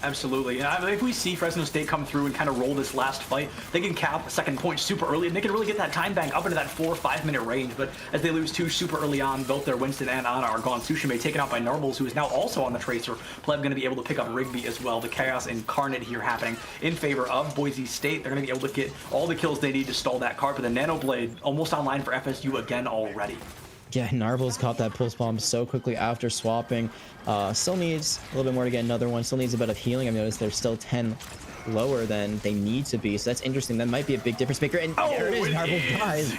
Absolutely. And I mean, if we see Fresno State come through and kind of roll this last fight, they can cap a 2nd point super early, and they can really get that time bank up into that 4 or 5 minute range. But as they lose 2 super early on, both their Winston and Ana are gone. Sushime taken out by Narbles, who is now also on the Tracer. Pleb going to be able to pick up Rigby as well. The Chaos Incarnate here happening in favor of Boise State. They're going to be able to get all the kills they need to stall that card, but the Nano Blade almost online for FSU again already. Yeah, Narbles caught that pulse bomb so quickly after swapping. Still needs a little bit more to get another one. Still needs a bit of healing. I've noticed they're still 10 lower than they need to be. So that's interesting. That might be a big difference maker. And there it is. Narbles dies.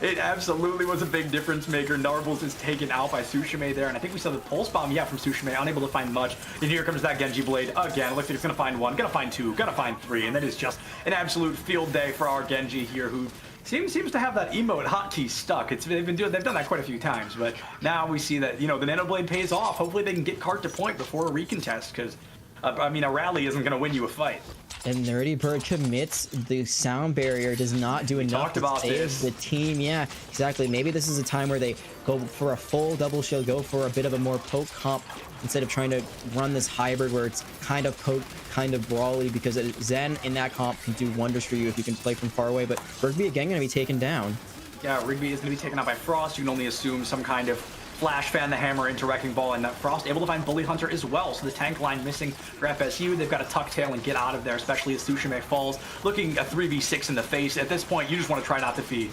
It absolutely was a big difference maker. Narbles is taken out by Sushime there. And I think we saw the pulse bomb, from Sushime. Unable to find much. And here comes that Genji Blade again. Looks like it's going to find 1, going to find 2, going to find 3. And that is just an absolute field day for our Genji here, who seems to have that emote hotkey stuck. They've done that quite a few times, but now we see that the Nano Blade pays off. Hopefully they can get cart to point before a recontest, because I mean, a rally isn't going to win you a fight. And Nerdy Bird commits. The sound barrier does not do enough to save the team. Yeah, exactly. Maybe this is a time where they go for a full double shield, go for a bit of a more poke comp instead of trying to run this hybrid where it's kind of poke, kind of brawly, because Zen in that comp can do wonders for you if you can play from far away. But Rigby again going to be taken down. Yeah, Rigby is going to be taken out by Frost. You can only assume some kind of Flash Fan the Hammer into Wrecking Ball, and Frost able to find Bully Hunter as well. So the tank line missing for FSU. They've got to tuck tail and get out of there, especially as Sushime falls. Looking a 3v6 in the face. At this point, you just want to try not to feed.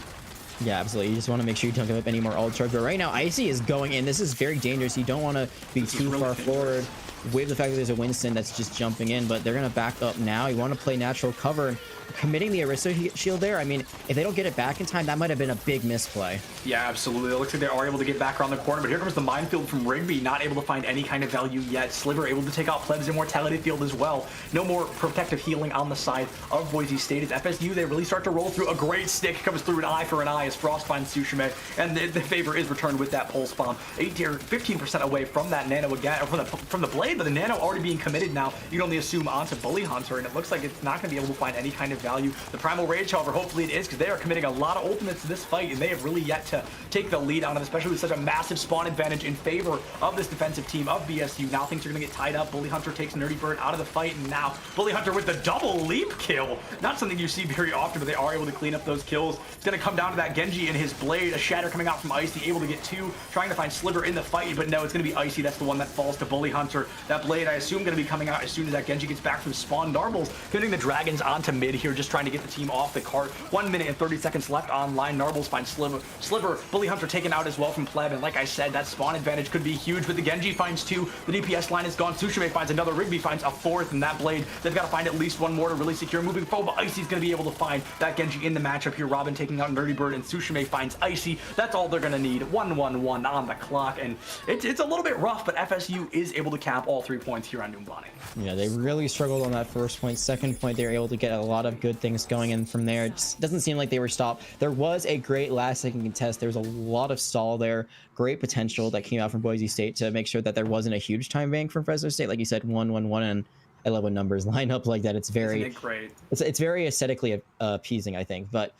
Yeah, absolutely. You just want to make sure you don't give up any more ult charge. But right now, Icy is going in. This is very dangerous. You don't want to be too far forward with the fact that there's a Winston that's just jumping in, but they're going to back up now. You want to play natural cover, and committing the Arista shield there, I mean, if they don't get it back in time, that might have been a big misplay. Yeah, absolutely. It looks like they are able to get back around the corner, but here comes the minefield from Rigby, not able to find any kind of value yet. Sliver able to take out Pleb's Immortality Field as well. No more protective healing on the side of Boise State. As FSU, they really start to roll through. A great stick comes through, an eye for an eye as Frost finds Sushime, and the favor is returned with that pulse bomb. 15% away from that Nano again, or from the Blade, but the Nano already being committed now. You can only assume onto Bully Hunter, and it looks like it's not going to be able to find any kind of value. The Primal Rage, however, hopefully it is, because they are committing a lot of ultimates to this fight, and they have really yet to take the lead on it, especially with such a massive spawn advantage in favor of this defensive team of BSU. Now things are going to get tied up. Bully Hunter takes Nerdy Bird out of the fight, and now Bully Hunter with the double leap kill. Not something you see very often, but they are able to clean up those kills. It's going to come down to that Genji and his Blade. A Shatter coming out from Icy, able to get 2, trying to find Sliver in the fight, but no, it's going to be Icy. That's the one that falls to Bully Hunter. That Blade, I assume, going to be coming out as soon as that Genji gets back from spawn. Narbles getting the Dragons onto mid here, just trying to get the team off the cart. 1 minute and 30 seconds left online. Narbles finds Sliver. Bully Hunter taken out as well from Pleb, and like I said, that spawn advantage could be huge, but the Genji finds 2. The DPS line is gone. Sushime finds another. Rigby finds a 4th, and that Blade, they've got to find at least 1 more to really secure moving forward, but Icy's going to be able to find that Genji in the matchup here. Robin taking out Nerdy Bird, and Sushime finds Icy. That's all they're going to need. 1-1-1 on the clock, and it's a little bit rough, but FSU is able to cap all 3 points here on Numbani. Yeah, they really struggled on that first point. Second point, they were able to get a lot of good things going, and from there, it just doesn't seem like they were stopped. There was a great last-second contest. There was a lot of stall there. Great potential that came out from Boise State to make sure that there wasn't a huge time bank from Fresno State. Like you said, 1-1-1, and I love when numbers line up like that. It's very, Isn't it great? It's very aesthetically appeasing, I think. But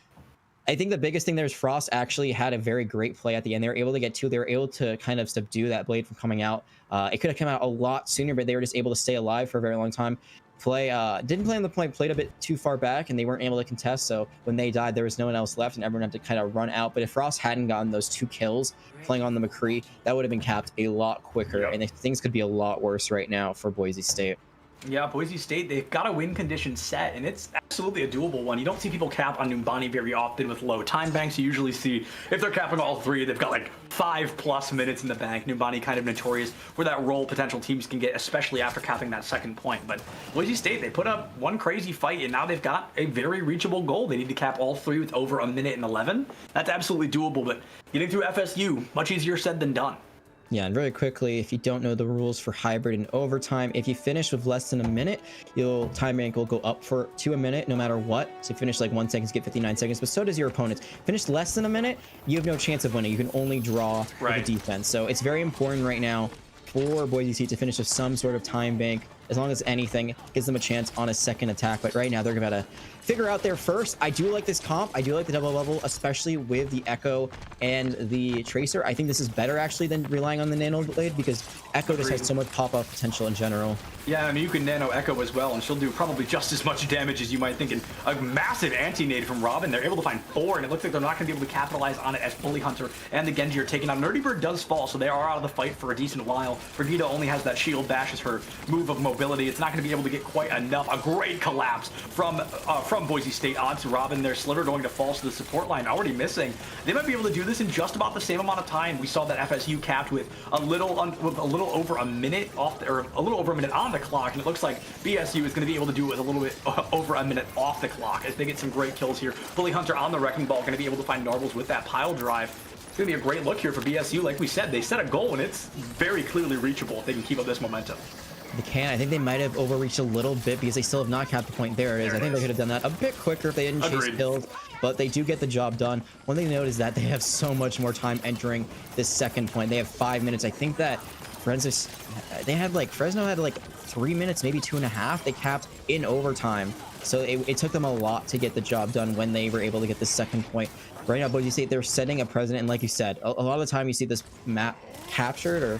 I think the biggest thing there is Frost actually had a very great play at the end. They were able to get 2. They were able to kind of subdue that Blade from coming out. It could have come out a lot sooner, but they were just able to stay alive for a very long time. Didn't play on the point, played a bit too far back, and they weren't able to contest. So when they died, there was no one else left, and everyone had to kind of run out. But if Frost hadn't gotten those 2 kills playing on the McCree, that would have been capped a lot quicker, and things could be a lot worse right now for Boise State. Yeah, Boise State, they've got a win condition set, and it's absolutely a doable one. You don't see people cap on Numbani very often with low time banks. You usually see, if they're capping all three, they've got like 5+ minutes in the bank. Numbani kind of notorious for that role potential teams can get, especially after capping that second point. But Boise State, they put up one crazy fight, and now they've got a very reachable goal. They need to cap all three with over 1:11. That's absolutely doable, but getting through FSU, much easier said than done. Yeah, and very quickly, if you don't know the rules for hybrid and overtime, if you finish with less than a minute, your time rank will go up to a minute no matter what. So if you finish like 1 second, you get 59 seconds, but so does your opponents. Finish less than a minute, you have no chance of winning. You can only draw with the defense. So it's very important right now for Boise State to finish with some sort of time bank. As long as anything gives them a chance on a second attack. But right now, they're going to figure out their first. I do like this comp. I do like the double level, especially with the Echo and the Tracer. I think this is better, actually, than relying on the Nano Blade, because Echo just has so much pop-up potential in general. Yeah, I mean, you can Nano Echo as well, and she'll do probably just as much damage as you might think. And a massive anti-nade from Robin. They're able to find 4, and it looks like they're not going to be able to capitalize on it as Bully Hunter and the Genji are taken out. Nerdy Bird does fall, so they are out of the fight for a decent while. Brigitte only has that shield bash as her move of mobility. It's not going to be able to get quite enough. A great collapse from Boise State onto Robin. Their Sliver going to fall, so the support line already missing. They might be able to do this in just about the same amount of time. We saw that FSU capped with a little over a minute off, or a little over a minute on the clock, and it looks like BSU is going to be able to do it with a little bit over a minute off the clock as they get some great kills here. Bully Hunter on the Wrecking Ball, going to be able to find Narbles with that pile drive. It's going to be a great look here for BSU. Like we said, they set a goal, and it's very clearly reachable if they can keep up this momentum. They can. I think they might have overreached a little bit because they still have not capped the point. There it is. I think they could have done that a bit quicker if they didn't chase kills, but they do get the job done. One thing to note is that they have so much more time entering this second point. They have 5 minutes. I think that Fresno had like 3 minutes, maybe 2.5. They capped in overtime. So it took them a lot to get the job done when they were able to get the second point. Right now, Boise State, they're setting a precedent, and like you said, a lot of the time you see this map captured or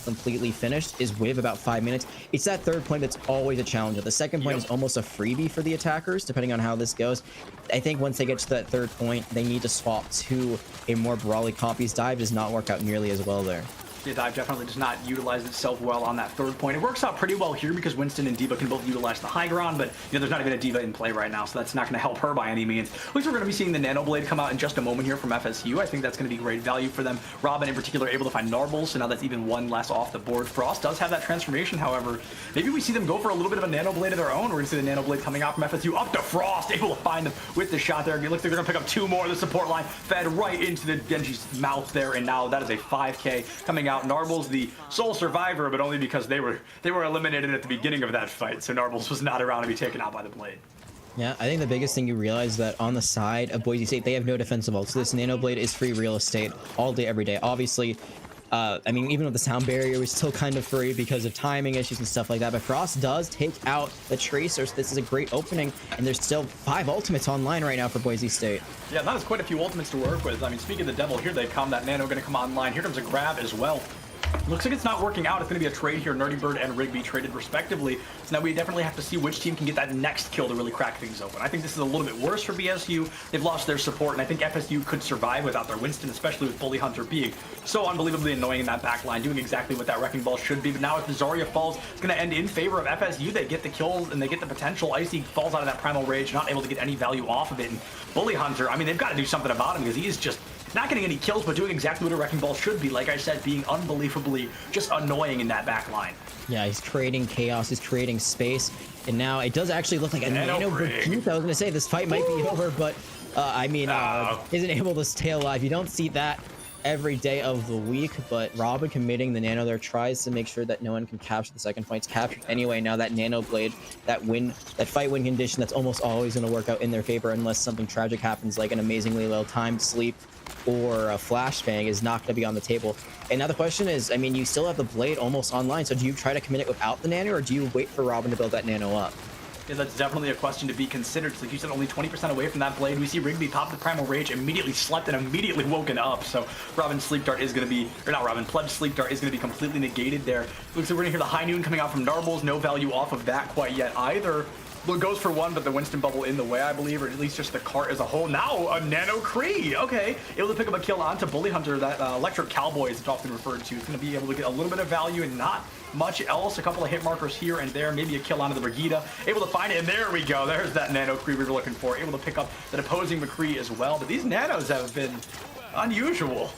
completely finished is with about 5 minutes. It's that third point that's always a challenge. The second point is almost a freebie for the attackers, depending on how this goes. I think once they get to that third point, they need to swap to a more brawly copies. Dive does not work out nearly as well there. Yeah, Dive definitely does not utilize itself well on that third point. It works out pretty well here because Winston and D.Va can both utilize the high ground, but there's not even a D.Va in play right now, so that's not going to help her by any means. At least we're going to be seeing the Nano Blade come out in just a moment here from FSU. I think that's going to be great value for them. Robin in particular able to find Narbles, so now that's even one less off the board. Frost does have that transformation, however. Maybe we see them go for a little bit of a Nano Blade of their own. We're going to see the Nano Blade coming out from FSU up to Frost, able to find them with the shot there. It looks like they're going to pick up 2 more. The support line fed right into the Genji's mouth there, and now that is a 5K coming out. Narbles, the sole survivor, but only because they were eliminated at the beginning of that fight, so Narbles was not around to be taken out by the Blade. Yeah, I think the biggest thing you realize is that on the side of Boise State, they have no defensive ult, so this Nano Blade is free real estate all day, every day. Obviously, I mean, even with the sound barrier, we're still kind of free because of timing issues and stuff like that, but Frost does take out the Tracer, so this is a great opening, and there's still 5 ultimates online right now for Boise State. Yeah, that is quite a few ultimates to work with. I mean, speaking of the devil, here they come. That Nano going to come online. Here comes a grab as well. Looks like it's not working out. It's going to be a trade here. Nerdy Bird and Rigby traded respectively. So now we definitely have to see which team can get that next kill to really crack things open. I think this is a little bit worse for BSU. They've lost their support, and I think FSU could survive without their Winston, especially with Bully Hunter being so unbelievably annoying in that back line, doing exactly what that Wrecking Ball should be. But now if the Zarya falls, it's going to end in favor of FSU. They get the kills, and they get the potential. Icy falls out of that Primal Rage, not able to get any value off of it. And Bully Hunter, I mean, they've got to do something about him because he is just not getting any kills, but doing exactly what a Wrecking Ball should be. Like I said, being unbelievably just annoying in that back line. Yeah, he's creating chaos, he's creating space, and now it does actually look like a Nano Brigitte. I was going to say, this fight might be over, but I mean, isn't able to stay alive. You don't see that every day of the week, but Robin committing the Nano there tries to make sure that no one can capture the second point. It's captured anyway. Now that Nano Blade, that fight win condition, that's almost always going to work out in their favor unless something tragic happens, like an amazingly low timed sleep or a flashbang is not going to be on the table. And now the question is, I mean, you still have the Blade almost online, so do you try to commit it without the Nano, or do you wait for Robin to build that Nano up? Yeah, that's definitely a question to be considered. Like you said, only 20% away from that Blade. We see Rigby pop the Primal Rage, immediately slept and immediately woken up. So Robin's Sleep Dart is going to be, or not Robin, Pleb's Sleep Dart is going to be completely negated there. Looks like we're going to hear the High Noon coming out from Narbles. No value off of that quite yet either. goes for one, but the Winston bubble in the way, I believe, or at least just the cart as a whole. Now a Nano Cree, okay, able to pick up a kill onto Bully Hunter. That electric cowboy is often referred to. It's going to be able to get a little bit of value and not much else. A couple of hit markers here and there, maybe a kill onto the Brigida. Able to find it, and there we go. There's that Nano Cree we were looking for. Able to pick up that opposing McCree as well. But these nanos have been unusual.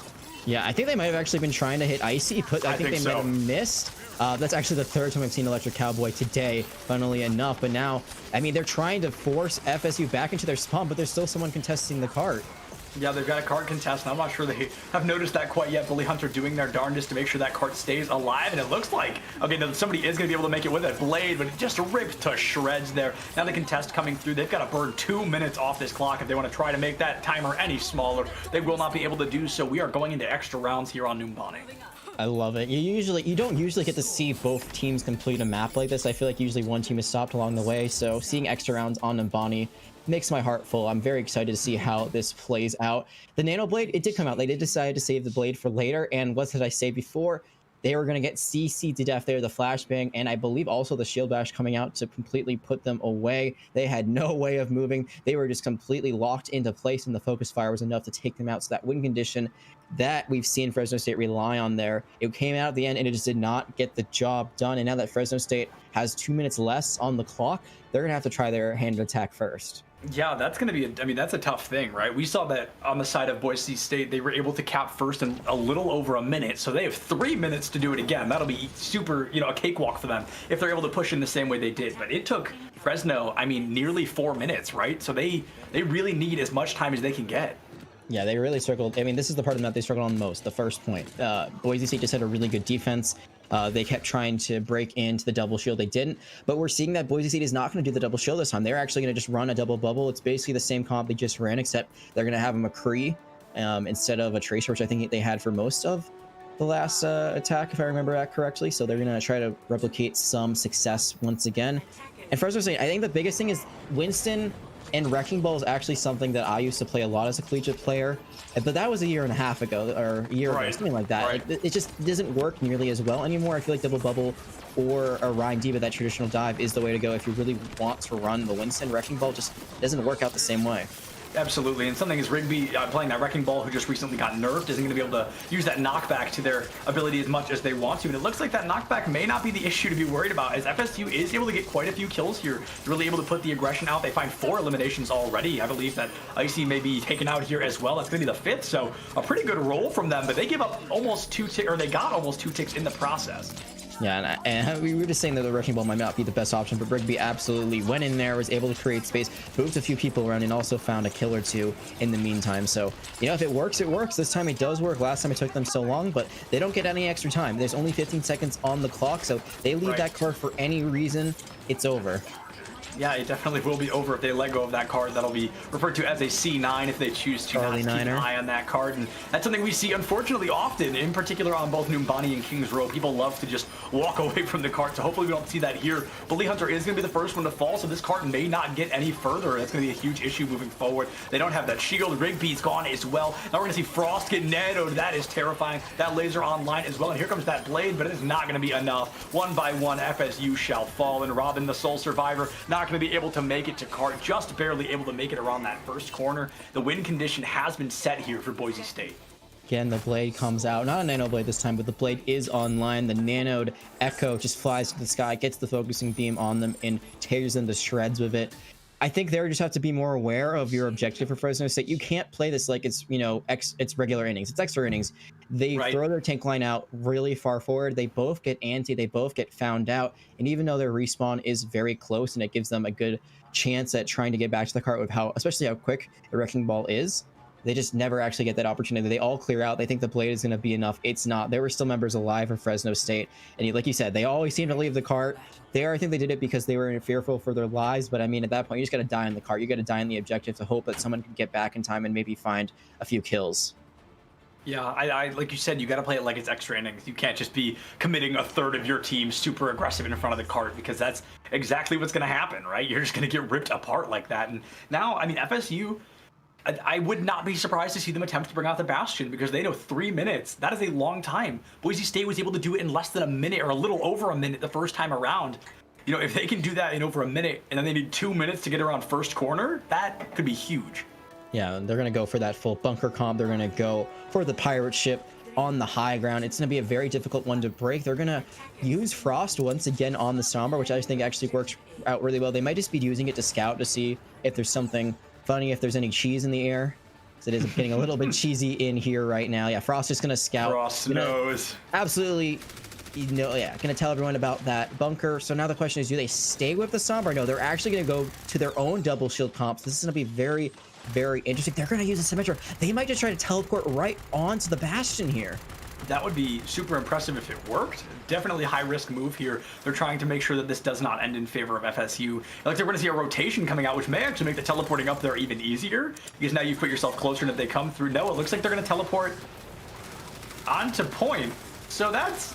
Yeah, I think they might have actually been trying to hit Icy, but I think they so. might have missed. That's actually the third time I've seen Electric Cowboy today, funnily enough. But now, I mean, they're trying to force FSU back into their spawn, but there's still someone contesting the cart. Yeah, they've got a cart contest, and I'm not sure they have noticed that quite yet. Bully Hunter doing their darndest to make sure that cart stays alive, and it looks like, okay, now somebody is going to be able to make it with a blade, but it just ripped to shreds there. Now the contest coming through. They've got to burn 2 minutes off this clock if they want to try to make that timer any smaller. They will not be able to do so. We are going into extra rounds here on Numbani. I love it. You don't usually get to see both teams complete a map like this. I feel like usually one team is stopped along the way, so seeing extra rounds on Numbani makes my heart full. I'm very excited to see how this plays out. The Nano Blade, it did come out. They did decide to save the blade for later, and what did I say before? They were going to get CC'd to death there, the flashbang, and I believe also the shield bash coming out to completely put them away. They had no way of moving. They were just completely locked into place, and the focus fire was enough to take them out. So that win condition that we've seen Fresno State rely on there, it came out at the end, and it just did not get the job done. And now that Fresno State has 2 minutes less on the clock, they're going to have to try their hand attack first. Yeah, that's going to be, I mean, that's a tough thing, right? We saw that on the side of Boise State, they were able to cap first in a little over a minute. So they have 3 minutes to do it again. That'll be super, a cakewalk for them if they're able to push in the same way they did. But it took Fresno, I mean, nearly 4 minutes, right? So they really need as much time as they can get. Yeah, they really struggled. I mean, this is the part of the map they struggled on the most, the first point. Boise State just had a really good defense. They kept trying to break into the double shield. They didn't. But we're seeing that Boise State is not going to do the double shield this time. They're actually going to just run a double bubble. It's basically the same comp they just ran, except they're going to have a McCree instead of a Tracer, which I think they had for most of the last attack, if I remember that correctly. So they're going to try to replicate some success once again. And Fresno State, I think the biggest thing is Winston and Wrecking Ball is actually something that I used to play a lot as a collegiate player, but that was a year and a half ago, or a year ago, something like that. Right. Like, it just doesn't work nearly as well anymore. I feel like Double Bubble or a Ryan Diva, that traditional dive, is the way to go if you really want to run the Winston. Wrecking Ball just doesn't work out the same way. Absolutely, and something is Rigby playing that Wrecking Ball, who just recently got nerfed, isn't going to be able to use that knockback to their ability as much as they want to, and it looks like that knockback may not be the issue to be worried about, as FSU is able to get quite a few kills here, really able to put the aggression out. They find 4 eliminations already. I believe that Icy may be taken out here as well. That's going to be the 5th, so a pretty good roll from them, but they give up almost 2 ticks, or they got almost 2 ticks in the process. Yeah, and we were just saying that the Wrecking Ball might not be the best option, but Rigby absolutely went in there, was able to create space, moved a few people around, and also found a kill or 2 in the meantime. So, if it works, it works. This time it does work. Last time it took them so long, but they don't get any extra time. There's only 15 seconds on the clock, so they leave that card for any reason, it's over. Yeah, it definitely will be over if they let go of that card. That'll be referred to as a C9 if they choose to not keep an eye on that card. And that's something we see, unfortunately, often, in particular on both Numbani and Kings Row. People love to just walk away from the card, so hopefully we don't see that here. Bully Hunter is going to be the first one to fall, so this card may not get any further. That's going to be a huge issue moving forward. They don't have that shield. Rigby's gone as well. Now we're going to see Frost get nanoed. That is terrifying. That laser online as well. And here comes that blade, but it is not going to be enough. One by one, FSU shall fall. And Robin, the sole survivor, not going to be able to make it to cart, just barely able to make it around that first corner. The win condition has been set here for Boise State. Again, the blade comes out, not a nano blade this time, but the blade is online. The nanoed Echo just flies to the sky, gets the focusing beam on them, and tears them to shreds with it. I think they just have to be more aware of your objective for Fresno State. You can't play this like it's, it's regular innings. It's extra innings. They throw their tank line out really far forward. They both get anti. They both get found out. And even though their respawn is very close and it gives them a good chance at trying to get back to the cart with especially how quick the Wrecking Ball is, they just never actually get that opportunity. They all clear out. They think the blade is going to be enough. It's not. There were still members alive for Fresno State. And like you said, they always seem to leave the cart. I think they did it because they were fearful for their lives. But I mean, at that point, you just got to die in the cart. You got to die in the objective to hope that someone can get back in time and maybe find a few kills. Yeah, I like you said, you got to play it like it's extra innings. You can't just be committing a third of your team super aggressive in front of the cart, because that's exactly what's going to happen, right? You're just going to get ripped apart like that. And now, I mean, FSU, I would not be surprised to see them attempt to bring out the Bastion, because they know 3 minutes. That is a long time. Boise State was able to do it in less than a minute, or a little over a minute the first time around. You know, if they can do that in over a minute, and then they need 2 minutes to get around first corner, that could be huge. Yeah, they're going to go for that full bunker comp. They're going to go for the pirate ship on the high ground. It's going to be a very difficult one to break. They're going to use Frost once again on the Sombra, which I think actually works out really well. They might just be using it to scout to see if there's something funny, if there's any cheese in the air. So it is getting a little bit cheesy in here right now. Yeah, Frost is going to scout. Frost knows. Absolutely. Yeah, going to tell everyone about that bunker. So now the question is, do they stay with the Sombra? No, they're actually going to go to their own double shield comps. This is going to be very, very interesting. They're going to use a Symmetra. They might just try to teleport right onto the Bastion here. That would be super impressive if it worked. Definitely high risk move here. They're trying to make sure that this does not end in favor of FSU. Like, they're going to see a rotation coming out, which may actually make the teleporting up there even easier, because now you've put yourself closer, and if they come through, no, it looks like they're going to teleport onto point. So that's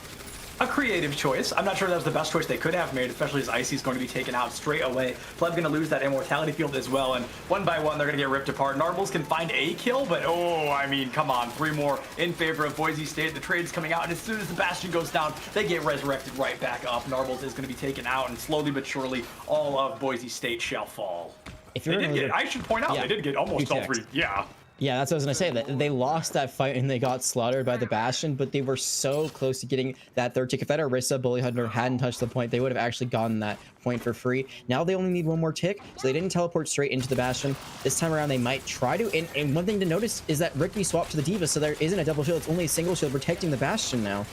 a creative choice. I'm not sure that was the best choice they could have made, especially as Icy's going to be taken out straight away. Pleb's going to lose that immortality field as well, and one by one they're going to get ripped apart. Narbles can find a kill, but oh, I mean, come on, 3 more in favor of Boise State. The trade's coming out, and as soon as the Bastion goes down, they get resurrected right back up. Narbles is going to be taken out, and slowly but surely, all of Boise State shall fall. If you're I should point out, they did get almost all 3. Yeah. Yeah, that's what I was gonna say. That they lost that fight and they got slaughtered by the Bastion, but they were so close to getting that 3rd tick. If that Orisa Bully Hunter hadn't touched the point, they would have actually gotten that point for free. Now they only need 1 more tick, so they didn't teleport straight into the Bastion. This time around, they might try to. And one thing to notice is that Rigby swapped to the Diva, so there isn't a double shield. It's only a single shield protecting the Bastion now.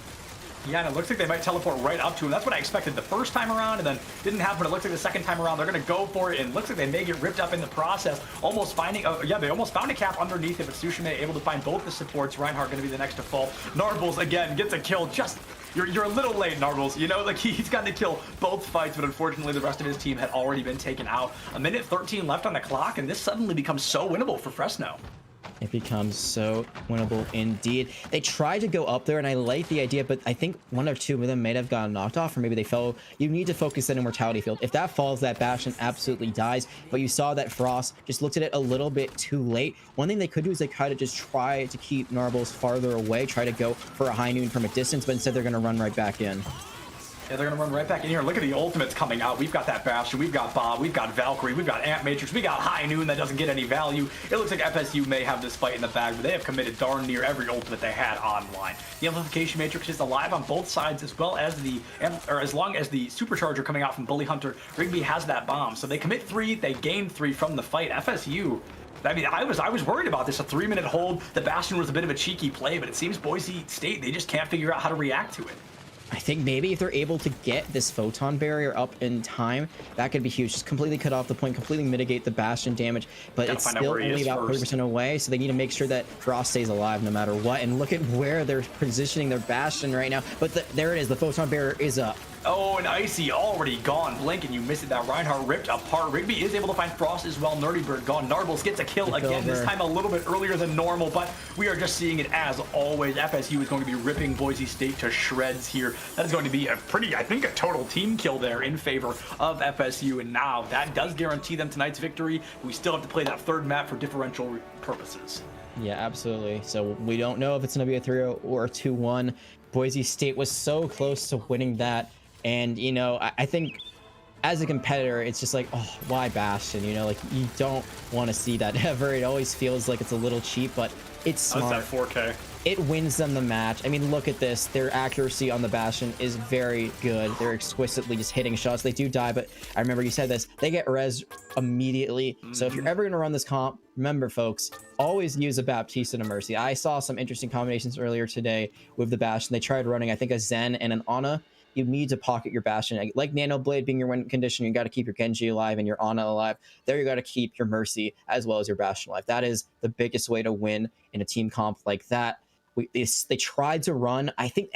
Yeah, and it looks like they might teleport right up to him. That's what I expected the first time around, and then didn't happen. It looks like the second time around they're going to go for it, and it looks like they may get ripped up in the process. Almost finding, they almost found a cap underneath it, but Tsushima able to find both the supports. Reinhardt going to be the next to fall. Narbles again gets a kill. Just you're a little late, Narbles. You know, like he's gotten to kill both fights, but unfortunately the rest of his team had already been taken out. 1:13 left on the clock, and this suddenly becomes so winnable for Fresno. It becomes so winnable indeed. They tried to go up there, and I like the idea, but I think 1 or 2 of them may have gotten knocked off, or maybe they fell. You need to focus that immortality field. If that falls, that Bastion absolutely dies. But you saw that Frost just looked at it a little bit too late. One thing they could do is they kind of just try to keep Narbles farther away, try to go for a high noon from a distance, but instead they're going to run right back in. Yeah, they're going to run right back in here. Look at the ultimates coming out. We've got that Bastion, we've got Bob, we've got Valkyrie, we've got Ant Matrix, we got High Noon that doesn't get any value. It looks like FSU may have this fight in the bag, but they have committed darn near every ultimate they had online. The Amplification Matrix is alive on both sides, as well as as long as the Supercharger coming out from Bully Hunter. Rigby has that bomb, so they commit 3, they gain 3 from the fight. FSU, I mean, I was worried about this. A 3-minute hold. The Bastion was a bit of a cheeky play, but it seems Boise State, they just can't figure out how to react to it. I think maybe if they're able to get this photon barrier up in time, that could be huge. Just completely cut off the point, completely mitigate the Bastion damage, but it's still only about 40% away, so they need to make sure that Frost stays alive no matter what. And look at where they're positioning their Bastion right now. But there it is. The photon barrier is up. Oh, and Icy already gone. Blink and you missed it. That Reinhardt ripped apart. Rigby is able to find Frost as well. Nerdy Bird gone. Narbles gets a kill again, this time a little bit earlier than normal, but we are just seeing it as always. FSU is going to be ripping Boise State to shreds here. That is going to be a pretty, I think, a total team kill there in favor of FSU, and now that does guarantee them tonight's victory. We still have to play that 3rd map for differential purposes. Yeah, absolutely. So we don't know if it's going to be a 3-0 or a 2-1. Boise State was so close to winning that. And, you know, I think as a competitor, it's just like, oh, why Bastion? You know, like, you don't want to see that ever. It always feels like it's a little cheap, but it's smart. That's that 4K. It wins them the match. I mean, look at this. Their accuracy on the Bastion is very good. They're exquisitely just hitting shots. They do die, but I remember you said this. They get res immediately. So if you're ever going to run this comp, remember, folks, always use a Baptiste and a Mercy. I saw some interesting combinations earlier today with the Bastion. They tried running, I think, a Zen and an Ana. You need to pocket your Bastion. Like Nano Blade being your win condition, you got to keep your Genji alive and your Ana alive. There you got to keep your Mercy as well as your Bastion alive. That is the biggest way to win in a team comp like that. They tried to run.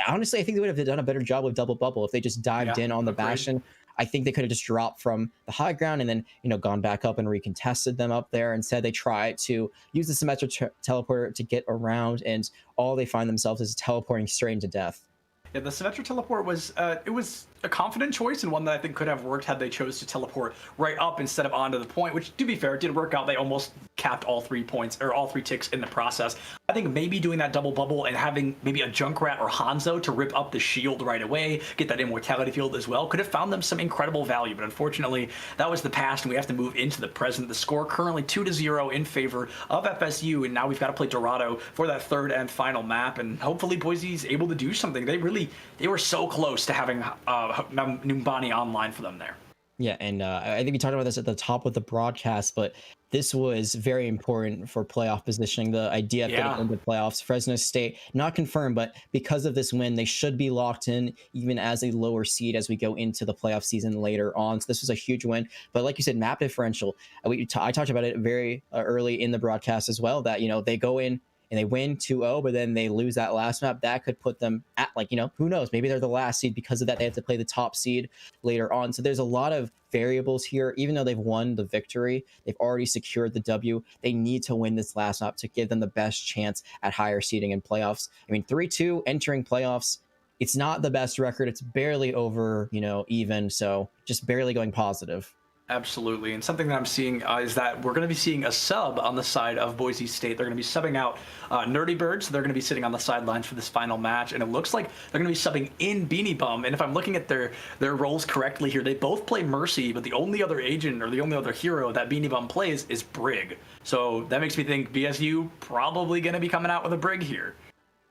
Honestly, I think they would have done a better job with double bubble if they just dived in on the Bastion. I think they could have just dropped from the high ground and then, you know, gone back up and recontested them up there. Instead, they tried to use the symmetric teleporter to get around, and all they find themselves is teleporting straight into death. Yeah, the Symmetra teleport was, it was a confident choice and one that I think could have worked had they chose to teleport right up instead of onto the point, which, to be fair, did work out. They almost capped all 3 points or all 3 ticks in the process. I think maybe doing that double bubble and having maybe a Junkrat or Hanzo to rip up the shield right away, get that immortality field as well, could have found them some incredible value. But unfortunately, that was the past, and we have to move into the present. The score currently 2-0 in favor of FSU, and now we've got to play Dorado for that third and final map. And hopefully Boise's able to do something. They were so close to having Numbani online for them there. Yeah, and I think we talked about this at the top of the broadcast, but this was very important for playoff positioning. The idea of getting into playoffs. Fresno State, not confirmed, but because of this win, they should be locked in even as a lower seed as we go into the playoff season later on. So this was a huge win. But like you said, map differential. I talked about it very early in the broadcast as well, that, you know, they go in and they win 2-0, but then they lose that last map. That could put them at, like, you know, who knows? Maybe they're the last seed. Because of that, they have to play the top seed later on. So there's a lot of variables here. Even though they've won the victory, they've already secured the W. They need to win this last map to give them the best chance at higher seeding in playoffs. I mean, 3-2 entering playoffs. It's not the best record. It's barely over, you know, even. So just barely going positive. Absolutely. And something that I'm seeing is that we're going to be seeing a sub on the side of Boise State. They're going to be subbing out Nerdy Birds. So they're going to be sitting on the sidelines for this final match. And it looks like they're going to be subbing in Beanie Bum. And if I'm looking at their roles correctly here, they both play Mercy, but the only other agent or the only other hero that Beanie Bum plays is Brig. So that makes me think BSU probably going to be coming out with a Brig here.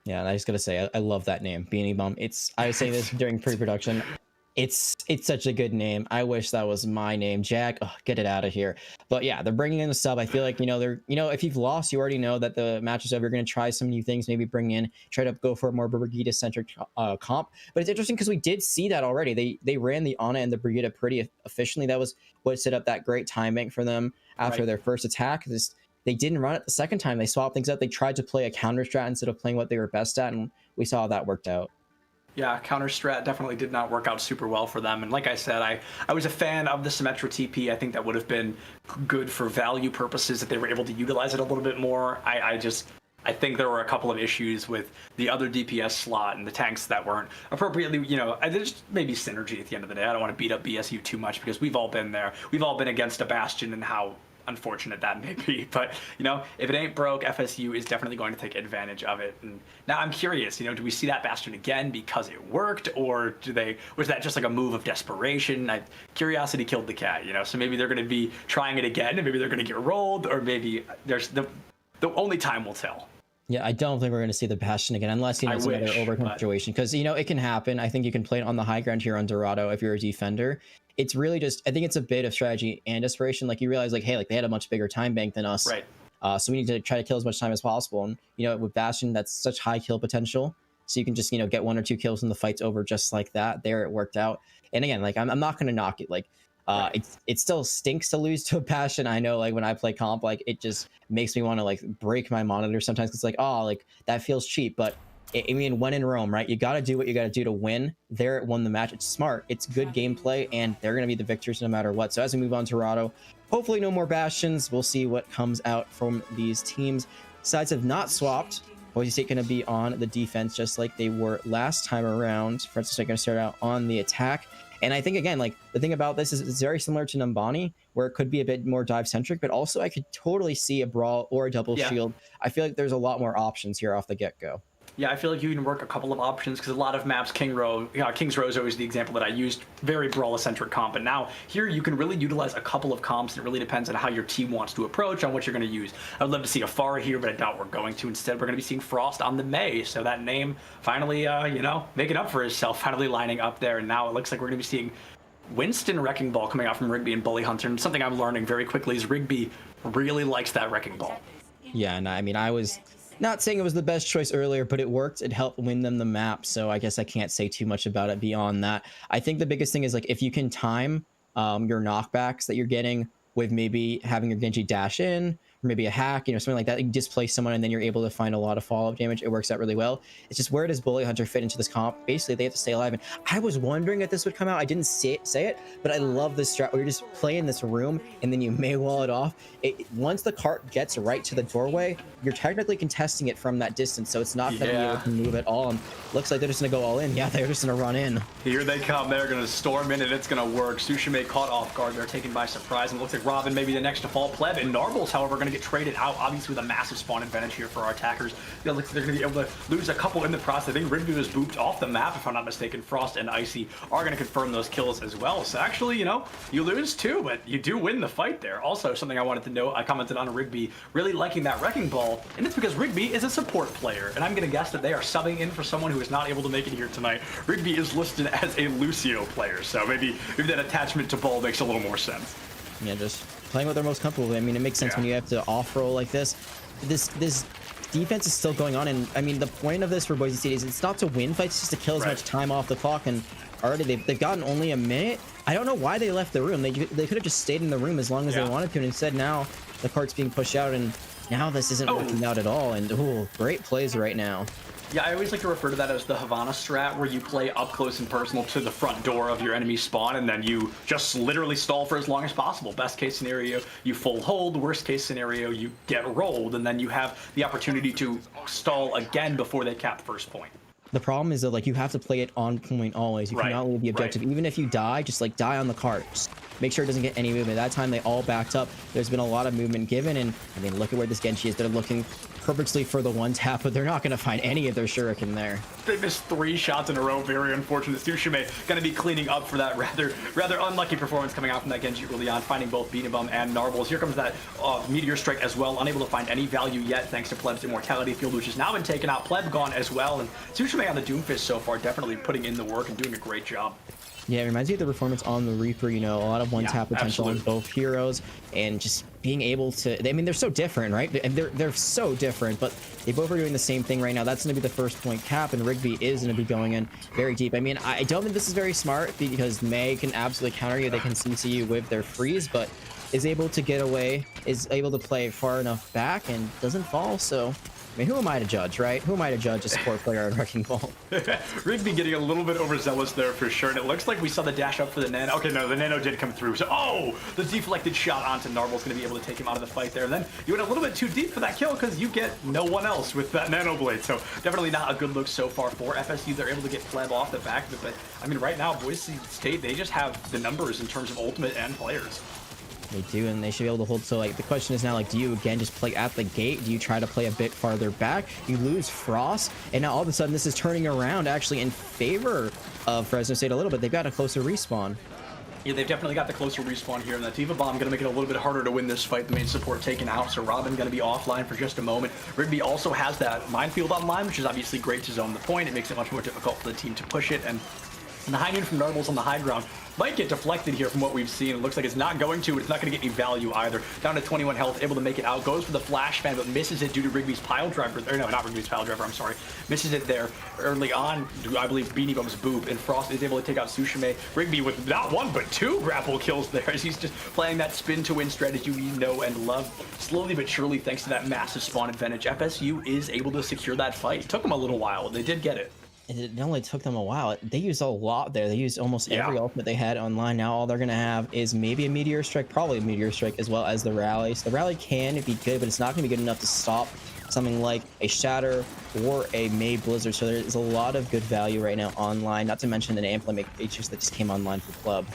Yeah, and I just got to say, I love that name, Beanie Bum. I was saying this during pre-production. It's such a good name. I wish that was my name. Jack, get it out of here. But yeah, they're bringing in a sub. I feel like, if you've lost, you already know that the match is over. You're going to try some new things, maybe try to go for a more Brigida-centric comp. But it's interesting because we did see that already. They ran the Ana and the Brigida pretty efficiently. That was what set up that great time bank for them after their first attack. They didn't run it the second time. They swapped things up. They tried to play a counter strat instead of playing what they were best at, and we saw how that worked out. Yeah, counter strat definitely did not work out super well for them. And like I said, I was a fan of the Symmetra TP. I think that would have been good for value purposes if they were able to utilize it a little bit more. I think there were a couple of issues with the other DPS slot and the tanks that weren't appropriately, there's maybe synergy at the end of the day. I don't want to beat up BSU too much because we've all been there. We've all been against a Bastion and how unfortunate that may be, but if it ain't broke, FSU is definitely going to take advantage of it. And now I'm curious, do we see that Bastion again because it worked, or was that just like a move of desperation? Curiosity killed the cat, so maybe they're going to be trying it again, and maybe they're going to get rolled, or maybe there's the only time will tell. Yeah, I don't think we're going to see the Bastion again, unless it's another overcome situation, because it can happen. I think you can play it on the high ground here on Dorado if you're a defender. It's really just, I think it's a bit of strategy and desperation. Like, you realize, like, hey, like, they had a much bigger time bank than us. Right. So we need to try to kill as much time as possible. And, with Bastion, that's such high kill potential. So you can just, get 1 or 2 kills and the fight's over just like that. There, it worked out. And again, like, I'm not going to knock it. Like, it still stinks to lose to a Bastion. I know, like, when I play comp, like, it just makes me want to, like, break my monitor sometimes. It's like, oh, like, that feels cheap. But when in Rome, right? You got to do what you got to do to win. There, it won the match. It's smart. It's good gameplay, and they're going to be the victors no matter what. So as we move on to Dorado, hopefully no more Bastions. We'll see what comes out from these teams. Sides have not swapped. Boise State going to be on the defense just like they were last time around. Fresno State going to start out on the attack. And I think, again, like, the thing about this is it's very similar to Numbani, where it could be a bit more dive-centric, but also I could totally see a brawl or a double shield. I feel like there's a lot more options here off the get-go. Yeah, I feel like you can work a couple of options because a lot of maps, Kings Row is always the example that I used, very brawl-centric comp. And now here you can really utilize a couple of comps, and it really depends on how your team wants to approach on what you're going to use. I would love to see a Pharah here, but I doubt we're going to. Instead, we're going to be seeing Frost on the May. So that name finally, making up for itself, finally lining up there. And now it looks like we're going to be seeing Winston Wrecking Ball coming out from Rigby and Bully Hunter. And something I'm learning very quickly is Rigby really likes that Wrecking Ball. Yeah, and I mean, I was not saying it was the best choice earlier, but it worked. It helped win them the map, so I guess I can't say too much about it beyond that. I think the biggest thing is, like, if you can time your knockbacks that you're getting with maybe having your Genji dash in maybe a hack, something like that. You displace someone and then you're able to find a lot of follow-up damage. It works out really well. It's just, where does Bully Hunter fit into this comp? Basically, they have to stay alive. And I was wondering if this would come out. I didn't say it, but I love this strat where you're just playing this room and then you may wall it off. Once the cart gets right to the doorway, you're technically contesting it from that distance, so it's not going to be able to move at all. And looks like they're just going to go all in. Yeah, they're just going to run in. Here they come. They're going to storm in, and it's going to work. Sushime caught off guard. They're taken by surprise, and it looks like Robin maybe the next to fall. Pleb and Narbles, however, are going to get traded out, obviously with a massive spawn advantage here for our attackers. It looks like they're going to be able to lose a couple in the process. I think Rigby was booped off the map, if I'm not mistaken. Frost and Icy are going to confirm those kills as well. So actually, you lose too, but you do win the fight there. Also, something I wanted to note, I commented on Rigby really liking that Wrecking Ball, and it's because Rigby is a support player, and I'm going to guess that they are subbing in for someone who is not able to make it here tonight. Rigby is listed as a Lucio player, so maybe that attachment to ball makes a little more sense. Yeah, just playing what they're most comfortable with. I mean, it makes sense when you have to off-roll like this. This defense is still going on, and I mean, the point of this for Boise State is it's not to win fights, it's just to kill as much time off the clock, and already they've gotten only a minute. I don't know why they left the room. They could have just stayed in the room as long as they wanted to, and instead now the cart's being pushed out, and now this isn't working out at all. And great plays right now. Yeah, I always like to refer to that as the Havana strat, where you play up close and personal to the front door of your enemy spawn, and then you just literally stall for as long as possible. Best case scenario, you full hold. Worst case scenario, you get rolled, and then you have the opportunity to stall again before they cap first point. The problem is that, like, you have to play it on point always. You cannot leave the objective. Even if you die, just like die on the cart. Just make sure it doesn't get any movement. That time they all backed up. There's been a lot of movement given, and I mean, look at where this Genji is. They're looking purposely for the one tap, but they're not going to find any of their shuriken there. They missed 3 shots in a row. Very unfortunate. Sushime going to be cleaning up for that rather unlucky performance coming out from that Genji early on, finding both Beanabum and Narbles. Here comes that Meteor Strike as well, unable to find any value yet thanks to Pleb's Immortality Field, which has now been taken out. Pleb gone as well, and Sushime on the Doomfist so far, definitely putting in the work and doing a great job. Yeah, it reminds me of the performance on the Reaper, a lot of one-tap potential on both heroes, and just being able to, I mean, they're so different, right? They're so different, but they both are doing the same thing right now. That's going to be the first point cap, and Rigby is going to be going in very deep. I mean, I don't think this is very smart, because May can absolutely counter you. They can CC you with their freeze, but is able to get away, is able to play far enough back, and doesn't fall, so... I mean, who am I to judge, right? Who am I to judge a support player on Wrecking Ball? Rigby getting a little bit overzealous there for sure, and it looks like we saw the dash up for the Nano. Okay, no, the Nano did come through. So, the deflected shot onto Narvel's going to be able to take him out of the fight there. And then you went a little bit too deep for that kill because you get no one else with that Nano Blade. So, definitely not a good look so far for FSU. They're able to get Pleb off the back of it. But, I mean, right now, Boise State, they just have the numbers in terms of ultimate and players. They do, and they should be able to hold. So, like, the question is now, like, do you again just play at the gate? Do you try to play a bit farther back? You lose Frost, and now all of a sudden this is turning around actually in favor of Fresno State a little bit. They've got a closer respawn. Yeah, they've definitely got the closer respawn here, and that Diva Bomb going to make it a little bit harder to win this fight. The main support taken out, so Robin going to be offline for just a moment. Rigby also has that minefield online, which is obviously great to zone the point. It makes it much more difficult for the team to push it, and the high noon from Narbles on the high ground might get deflected here from what we've seen. It looks like it's not going to, but it's not going to get any value either. Down to 21 health, able to make it out. Goes for the flash fan, but misses it due to Rigby's pile driver. Or no, not Rigby's pile driver, I'm sorry. Misses it there early on, I believe Beanie Bum's boop, and Frost is able to take out Sushime. Rigby with not 1, but 2 grapple kills there as he's just playing that spin to win strategy we know and love. Slowly but surely, thanks to that massive spawn advantage, FSU is able to secure that fight. It took them a little while. They did get it. It only took them a while. They used a lot there. They used almost every ultimate they had online. Now all they're going to have is maybe a Meteor Strike, probably a Meteor Strike, as well as the Rally. So the Rally can be good, but it's not going to be good enough to stop something like a Shatter or a May Blizzard. So there's a lot of good value right now online, not to mention an Amplify Matrix that just came online for Club.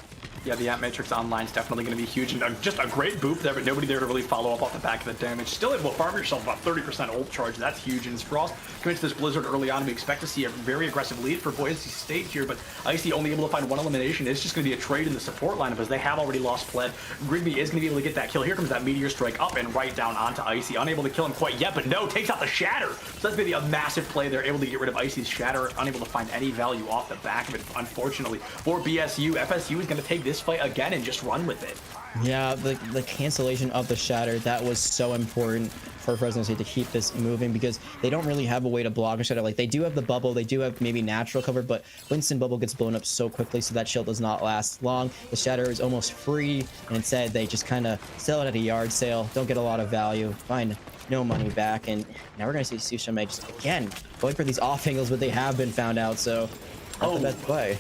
Yeah, the Amp Matrix online is definitely going to be huge, and just a great boop there, but nobody there to really follow up off the back of the damage. Still able to farm yourself about 30% ult charge. That's huge, and as Frost commits this Blizzard early on, we expect to see a very aggressive lead for Boise State here, but Icy only able to find 1 elimination. It's just going to be a trade in the support lineup as they have already lost Pleb. Rigby is going to be able to get that kill. Here comes that Meteor Strike up and right down onto Icy. Unable to kill him quite yet, but no, takes out the Shatter. So that's going to be a massive play there, able to get rid of Icy's Shatter, unable to find any value off the back of it, unfortunately. For BSU, FSU is going to take this fight again and just run with it. Yeah, the cancellation of the Shatter, that was so important for Fresno State to keep this moving because they don't really have a way to block a shadow. Like they do have the bubble, they do have maybe natural cover, but Winston bubble gets blown up so quickly, so that shield does not last long. The shadow is almost free, and instead they just kind of sell it at a yard sale, don't get a lot of value, find no money back, and now we're gonna see Sushame just again going for these off angles, but they have been found out, so not the best play.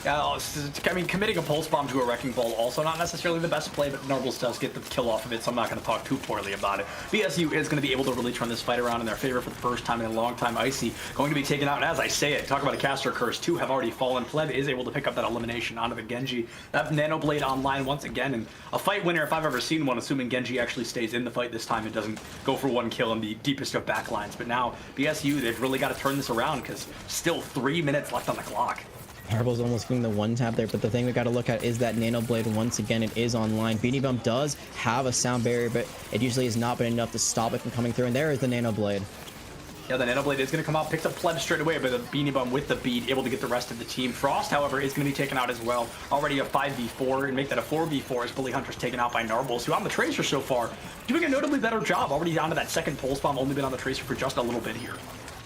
Yeah, I mean, committing a pulse bomb to a wrecking ball also not necessarily the best play, but Narbles does get the kill off of it, so I'm not going to talk too poorly about it. BSU is going to be able to really turn this fight around in their favor for the first time in a long time. Icy going to be taken out, and as I say it, talk about a caster curse. Two have already fallen. Pleb is able to pick up that elimination onto the Genji. That Nano Blade online once again, and a fight winner if I've ever seen one, assuming Genji actually stays in the fight this time and doesn't go for one kill in the deepest of backlines. But now, BSU, they've really got to turn this around because still 3 minutes left on the clock. Marvel's almost getting the one tap there, but the thing we got to look at is that Nano Blade. Once again, it is online. Beanie Bum does have a sound barrier, but it usually has not been enough to stop it from coming through, and there is the Nano Blade. Yeah, the Nano Blade is going to come out, picks up Pleb straight away, but the Beanie Bum with the beat, able to get the rest of the team. Frost, however, is going to be taken out as well. Already a 5v4, and make that a 4v4 as Bully Hunter's taken out by Narbles, who on the Tracer so far, doing a notably better job. Already onto that second pulse bomb, only been on the Tracer for just a little bit here.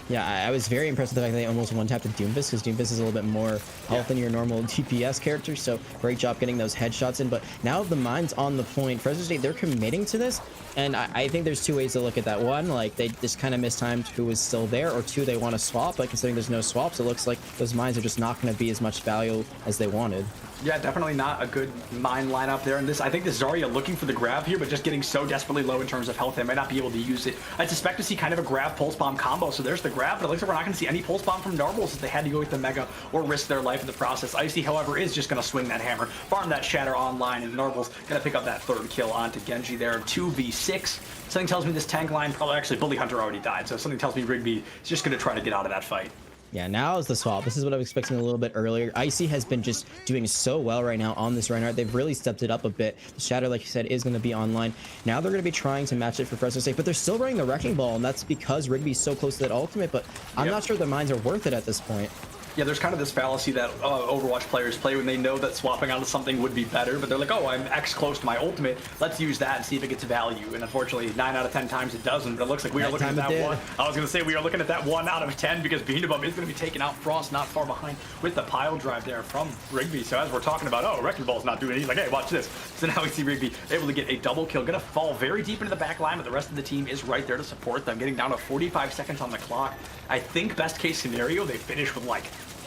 Yeah, I was very impressed with the fact that they almost one-tapped the Doomfist, because Doomfist is a little bit more health than your normal DPS character, so great job getting those headshots in. But now the mine's on the point. Fresno State, they're committing to this, and I think there's two ways to look at that. One, like, they just kind of mistimed who was still there, or two, they want to swap, but considering there's no swaps, it looks like those mines are just not going to be as much value as they wanted. Yeah, definitely not a good mine lineup there. And this, I think the Zarya looking for the grab here, but just getting so desperately low in terms of health, they might not be able to use it. I suspect to see kind of a grab pulse bomb combo. So there's the grab, but it looks like we're not going to see any pulse bomb from Narbles as they had to go with the Mega or risk their life in the process. Icy, however, is just going to swing that hammer, farm that Shatter online, and Narbles going to pick up that third kill onto Genji there. 2v6. Something tells me this tank line, probably actually Bully Hunter already died, so something tells me Rigby is just going to try to get out of that fight. Yeah, now is the swap. This is what I was expecting a little bit earlier. Icy has been just doing so well right now on this Reinhardt. They've really stepped it up a bit. The Shadow, like you said, is going to be online. Now they're going to be trying to match it for Fresno State, but they're still running the Wrecking Ball, and that's because Rigby's so close to that ultimate, but I'm not sure the mines are worth it at this point. Yeah, there's kind of this fallacy that Overwatch players play when they know that swapping onto something would be better, but they're like, oh, I'm X close to my ultimate. Let's use that and see if it gets value. And unfortunately, 9 out of 10 times it doesn't, but it looks like we are looking at that one. I was going to say we are looking at that 1 out of 10 because Beanabum is going to be taking out Frost not far behind with the pile drive there from Rigby. So as we're talking about, oh, Wrecking Ball's not doing it, he's like, hey, watch this. So now we see Rigby able to get a double kill, going to fall very deep into the back line, but the rest of the team is right there to support them, getting down to 45 seconds on the clock. I think best case scenario, they finish with like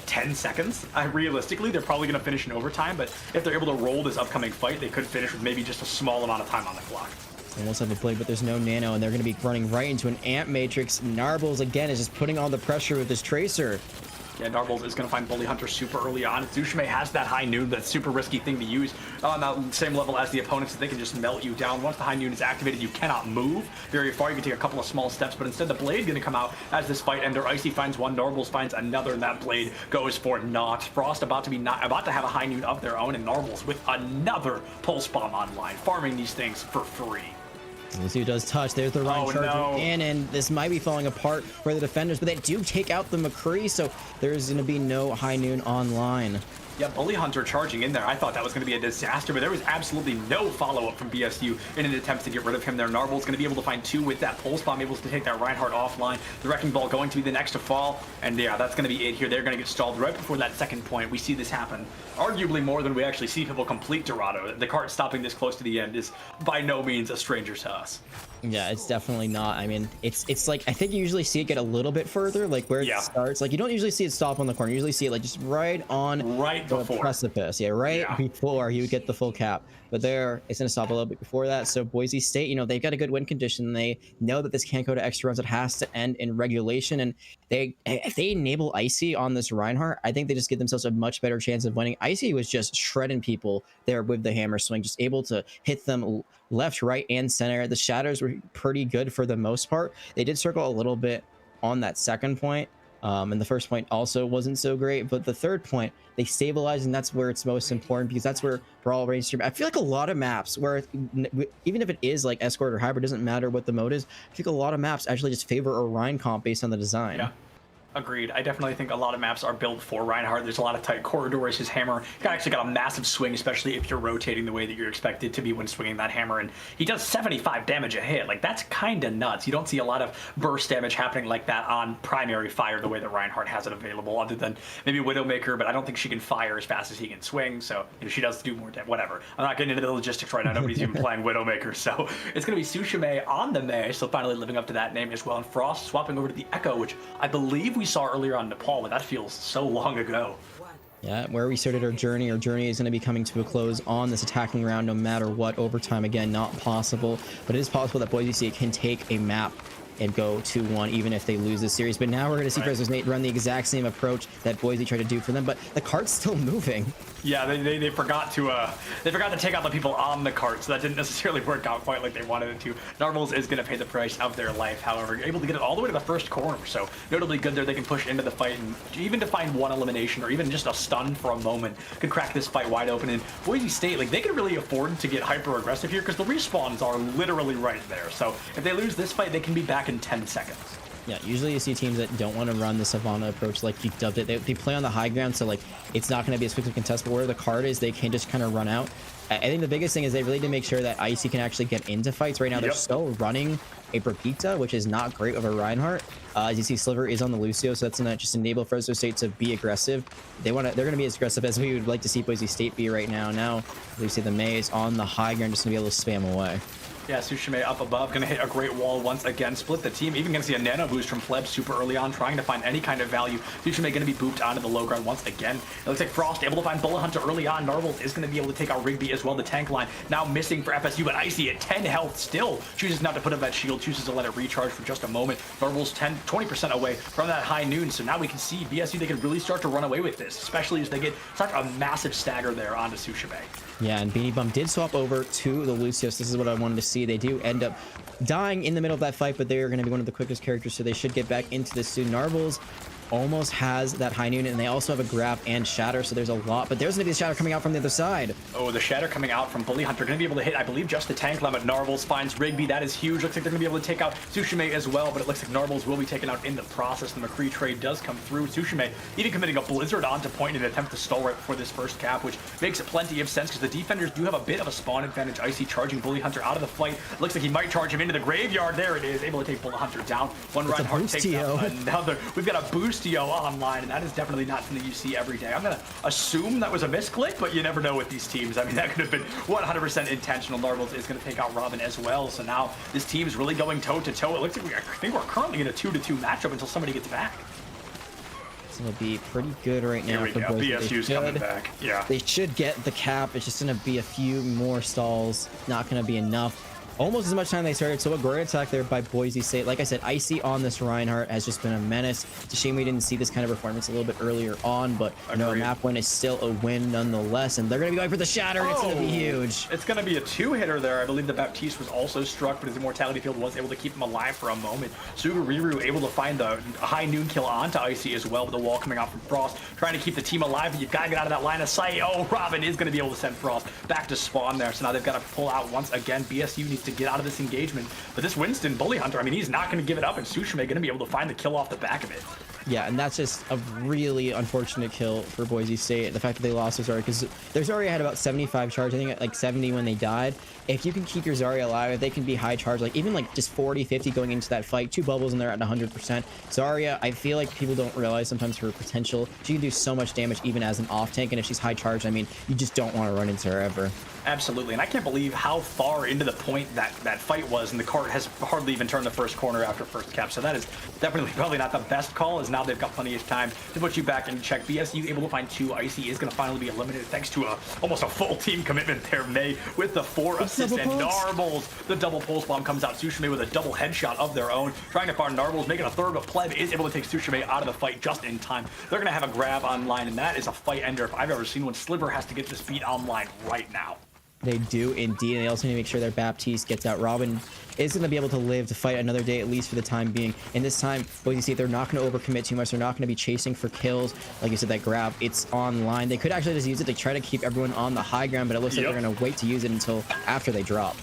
10 seconds. Realistically, they're probably going to finish in overtime, but if they're able to roll this upcoming fight, they could finish with maybe just a small amount of time on the clock. Almost have a blade, but there's no nano, and they're going to be running right into an Amp Matrix. Narbles, again, is just putting all the pressure with this Tracer. Yeah, Narbles is going to find Bully Hunter super early on. Tsushime has that high noon, that super risky thing to use on that same level as the opponents. They can just melt you down. Once the high noon is activated, you cannot move very far. You can take a couple of small steps, but instead the blade going to come out as this fight ender. Icy finds one, Narbles finds another, and that blade goes for naught. Frost about to have a high noon of their own, and Narbles with another pulse bomb online, farming these things for free. Let's see who does touch. There's the Ryan charging in, and this might be falling apart for the defenders, but they do take out the McCree, so there's going to be no high noon online. Yeah, Bully Hunter charging in there. I thought that was going to be a disaster, but there was absolutely no follow-up from BSU in an attempt to get rid of him there. Narbal's going to be able to find two with that pulse bomb, able to take that Reinhardt offline. The Wrecking Ball going to be the next to fall, and yeah, that's going to be it here. They're going to get stalled right before that second point. We see this happen arguably more than we actually see people complete Dorado. The cart stopping this close to the end is by no means a stranger to us. Yeah, it's definitely not. I mean, it's like, I think you usually see it get a little bit further, like where it starts. Like, you don't usually see it stop on the corner. You usually see it like just right on the precipice. Yeah, before you get the full cap. But there, it's going to stop a little bit before that. So Boise State, you know, they've got a good win condition. They know that this can't go to extra rounds. It has to end in regulation. And if they enable Icy on this Reinhardt, I think they just give themselves a much better chance of winning. Icy was just shredding people there with the hammer swing, just able to hit them left, right, and center. The shatters were pretty good for the most part. They did circle a little bit on that second point. And the first point also wasn't so great, but the third point, they stabilized, and that's where it's most important, because that's where we're all ready to stream. I feel like a lot of maps where, even if it is like escort or hybrid, doesn't matter what the mode is, I think a lot of maps actually just favor a Rhine comp based on the design. Agreed. I definitely think a lot of maps are built for Reinhardt. There's a lot of tight corridors. His hammer actually got a massive swing, especially if you're rotating the way that you're expected to be when swinging that hammer. And he does 75 damage a hit. Like, that's kind of nuts. You don't see a lot of burst damage happening like that on primary fire the way that Reinhardt has it available, other than maybe Widowmaker, but I don't think she can fire as fast as he can swing. So, she does do more damage. Whatever. I'm not getting into the logistics right now. Nobody's even playing Widowmaker. So, it's going to be Tsushima on the Mei, so finally living up to that name as well. And Frost swapping over to the Echo, which I believe we saw earlier on Nepal, but that feels so long ago. Yeah, where we started our journey is going to be coming to a close on this attacking round no matter what. Overtime, again, not possible, but it is possible that Boise State can take a map and go 2-1 even if they lose this series. But now we're going to see Fresno State run the exact same approach that Boise tried to do for them, but the cart's still moving. Yeah, they forgot to take out the people on the cart, so that didn't necessarily work out quite like they wanted it to. Narvels is going to pay the price of their life, however, able to get it all the way to the first corner, so notably good there. They can push into the fight, and even to find one elimination or even just a stun for a moment could crack this fight wide open. And Boise State, like, they can really afford to get hyper aggressive here because the respawns are literally right there. So if they lose this fight, they can be back in 10 seconds. Yeah, usually you see teams that don't want to run the Savannah approach like you dubbed it. They play on the high ground, so like it's not going to be as quick to contest, but where the card is, they can just kind of run out. I think the biggest thing is they really need to make sure that Icy can actually get into fights. Right now, they're still running a Brigitte, which is not great of a Reinhardt. As you see, Sliver is on the Lucio, so that's going to just enable Fresno State to be aggressive. They're going to be as aggressive as we would like to see Boise State be right now. Now, we see the Mei is on the high ground, just going to be able to spam away. Yeah, Tsushima up above, going to hit a great wall once again, split the team, even going to see a nano boost from Pleb super early on, trying to find any kind of value. Tsushima going to be booped onto the low ground once again. It looks like Frost able to find Bullet Hunter early on. Narvels is going to be able to take out Rigby as well, the tank line. Now missing for FSU, but Icy at 10 health still chooses not to put up that shield, chooses to let it recharge for just a moment. Narvels 20% away from that high noon, so now we can see BSU, they can really start to run away with this, especially as they get such a massive stagger there onto Tsushima. Yeah, and Beanie Bum did swap over to the Lucius. This is what I wanted to see. They do end up dying in the middle of that fight, but they are going to be one of the quickest characters, so they should get back into this soon. Narvels almost has that high noon, and they also have a grab and shatter, so there's a lot, but there's going to be a shatter coming out from the other side. Oh, the shatter coming out from Bully Hunter, going to be able to hit, I believe, just the tank line, but Narvels finds Rigby. That is huge. Looks like they're going to be able to take out Tsushima as well, but it looks like Narvels will be taken out in the process. The McCree trade does come through. Tsushima even committing a blizzard onto point in an attempt to stall right before this first cap, which makes plenty of sense because the defenders do have a bit of a spawn advantage. Icy charging Bully Hunter out of the fight. Looks like he might charge him into the graveyard. There it is, able to take Bully Hunter down. One Reinhardt takes out another. We've got a Boostio online, and that is definitely not something you see every day. I'm going to assume that was a misclick, but you never know with these teams. I mean, that could have been 100% intentional. Narvels is going to take out Robin as well, so now this team is really going toe-to-toe. It looks like I think we're currently in a 2-2 matchup until somebody gets back. It's going to be pretty good right now. Here we go. BSU's coming back. Yeah. They should get the cap. It's just going to be a few more stalls. Not going to be enough. Almost as much time they started, so a great attack there by Boise State. Like I said, Icy on this Reinhardt has just been a menace. It's a shame we didn't see this kind of performance a little bit earlier on, but you know, a map win is still a win nonetheless, and they're going to be going for the shatter, and it's going to be huge. It's going to be a two-hitter there. I believe the Baptiste was also struck, but his immortality field was able to keep him alive for a moment. Sugariru able to find the high noon kill onto Icy as well, with the wall coming out from Frost, trying to keep the team alive, but you've got to get out of that line of sight. Oh, Robin is going to be able to send Frost back to spawn there, so now they've got to pull out once again. BSU needs to get out of this engagement. But this Winston Bully Hunter, I mean, he's not going to give it up, and Tsushima going to be able to find the kill off the back of it. Yeah, and that's just a really unfortunate kill for Boise State. The fact that they lost their Zarya, because their Zarya had about 75 charge, I think like 70 when they died. If you can keep your Zarya alive, they can be high charge, like even like just 40, 50 going into that fight. 2 bubbles and they're at 100%. Zarya, I feel like people don't realize sometimes her potential. She can do so much damage even as an off tank, and if she's high charge, I mean, you just don't want to run into her ever. Absolutely, and I can't believe how far into the point that fight was, and the cart has hardly even turned the first corner after first cap, so that is definitely probably not the best call, as now they've got plenty of time to put you back into check. BSU able to find 2. Icy is going to finally be eliminated thanks to almost a full team commitment there, Mei, with the 4 assists, and Narvels, the double pulse bomb comes out. Tsushima with a double headshot of their own, trying to find Narvels, making a third, but Pleb is able to take Tsushima out of the fight just in time. They're going to have a grab online, and that is a fight ender if I've ever seen one. Sliver has to get this beat online right now. They do indeed, and they also need to make sure their Baptiste gets out. Robin is going to be able to live to fight another day, at least for the time being. And this time, Boise State, they're not going to overcommit too much. They're not going to be chasing for kills. Like you said, that grab, it's online. They could actually just use it to try to keep everyone on the high ground, but it looks like they're going to wait to use it until after they drop.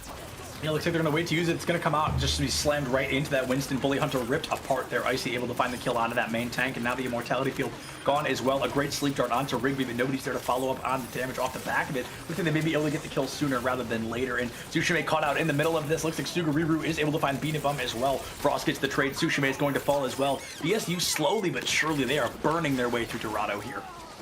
Yeah, looks like they're going to wait to use it. It's going to come out just to be slammed right into that Winston. Bully Hunter ripped apart there. Icy able to find the kill onto that main tank, and now the Immortality Field gone as well. A great sleep dart onto Rigby, but nobody's there to follow up on the damage off the back of it. Looks like they may be able to get the kill sooner rather than later, and Tsushima caught out in the middle of this. Looks like Sugariru is able to find Beanabum as well. Frost gets the trade. Tsushima is going to fall as well. BSU slowly but surely, they are burning their way through Dorado here.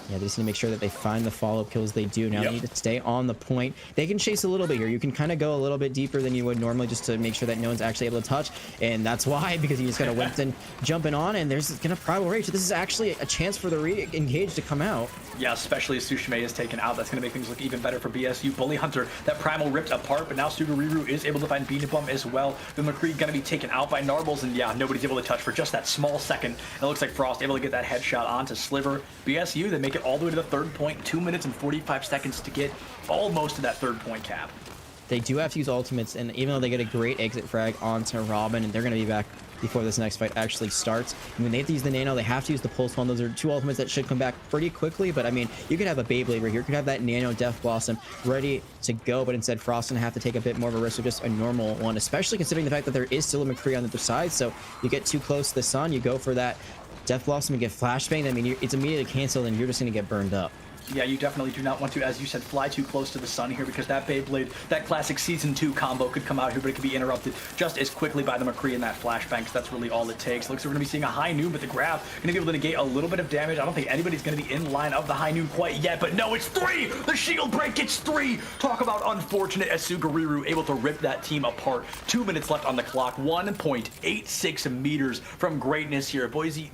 Yeah, they just need to make sure that they find the follow-up kills. They do. Now they need to stay on the point. They can chase a little bit here. You can kind of go a little bit deeper than you would normally just to make sure that no one's actually able to touch. And that's why, because you just got a Winston jumping on, and there's going to Primal Rage. So this is actually a chance for the re-engage to come out. Yeah, especially as Tsushima is taken out. That's going to make things look even better for BSU. Bully Hunter, that Primal ripped apart, but now Sugariru is able to find Beanabum as well. The McCree going to be taken out by Narbles, and yeah, nobody's able to touch for just that small second. And it looks like Frost able to get that headshot onto Sliver. BSU, they make it all the way to the third point, 2 minutes and 45 seconds to get almost to that 3rd point cap. They do have to use ultimates, and even though they get a great exit frag onto Robin, and they're going to be back before this next fight actually starts. I mean, they have to use the Nano, they have to use the Pulse One. Those are 2 ultimates that should come back pretty quickly, but I mean, you could have a Beyblade right here. You could have that Nano Death Blossom ready to go, but instead Frost gonna have to take a bit more of a risk with just a normal one, especially considering the fact that there is still a McCree on the other side. So you get too close to the sun, you go for that Death Blossom and get flashbang. I mean, it's immediately canceled, and you're just gonna get burned up. Yeah, you definitely do not want to, as you said, fly too close to the sun here, because that Beyblade, that classic Season 2 combo could come out here, but it could be interrupted just as quickly by the McCree and that flashbang, because that's really all it takes. Looks like we're going to be seeing a high noon, but the grab going to be able to negate a little bit of damage. I don't think anybody's going to be in line of the high noon quite yet, but no, it's 3! The shield break gets 3! Talk about unfortunate, as Sugariru able to rip that team apart. 2 minutes left on the clock, 1.86 meters from greatness here. Boise,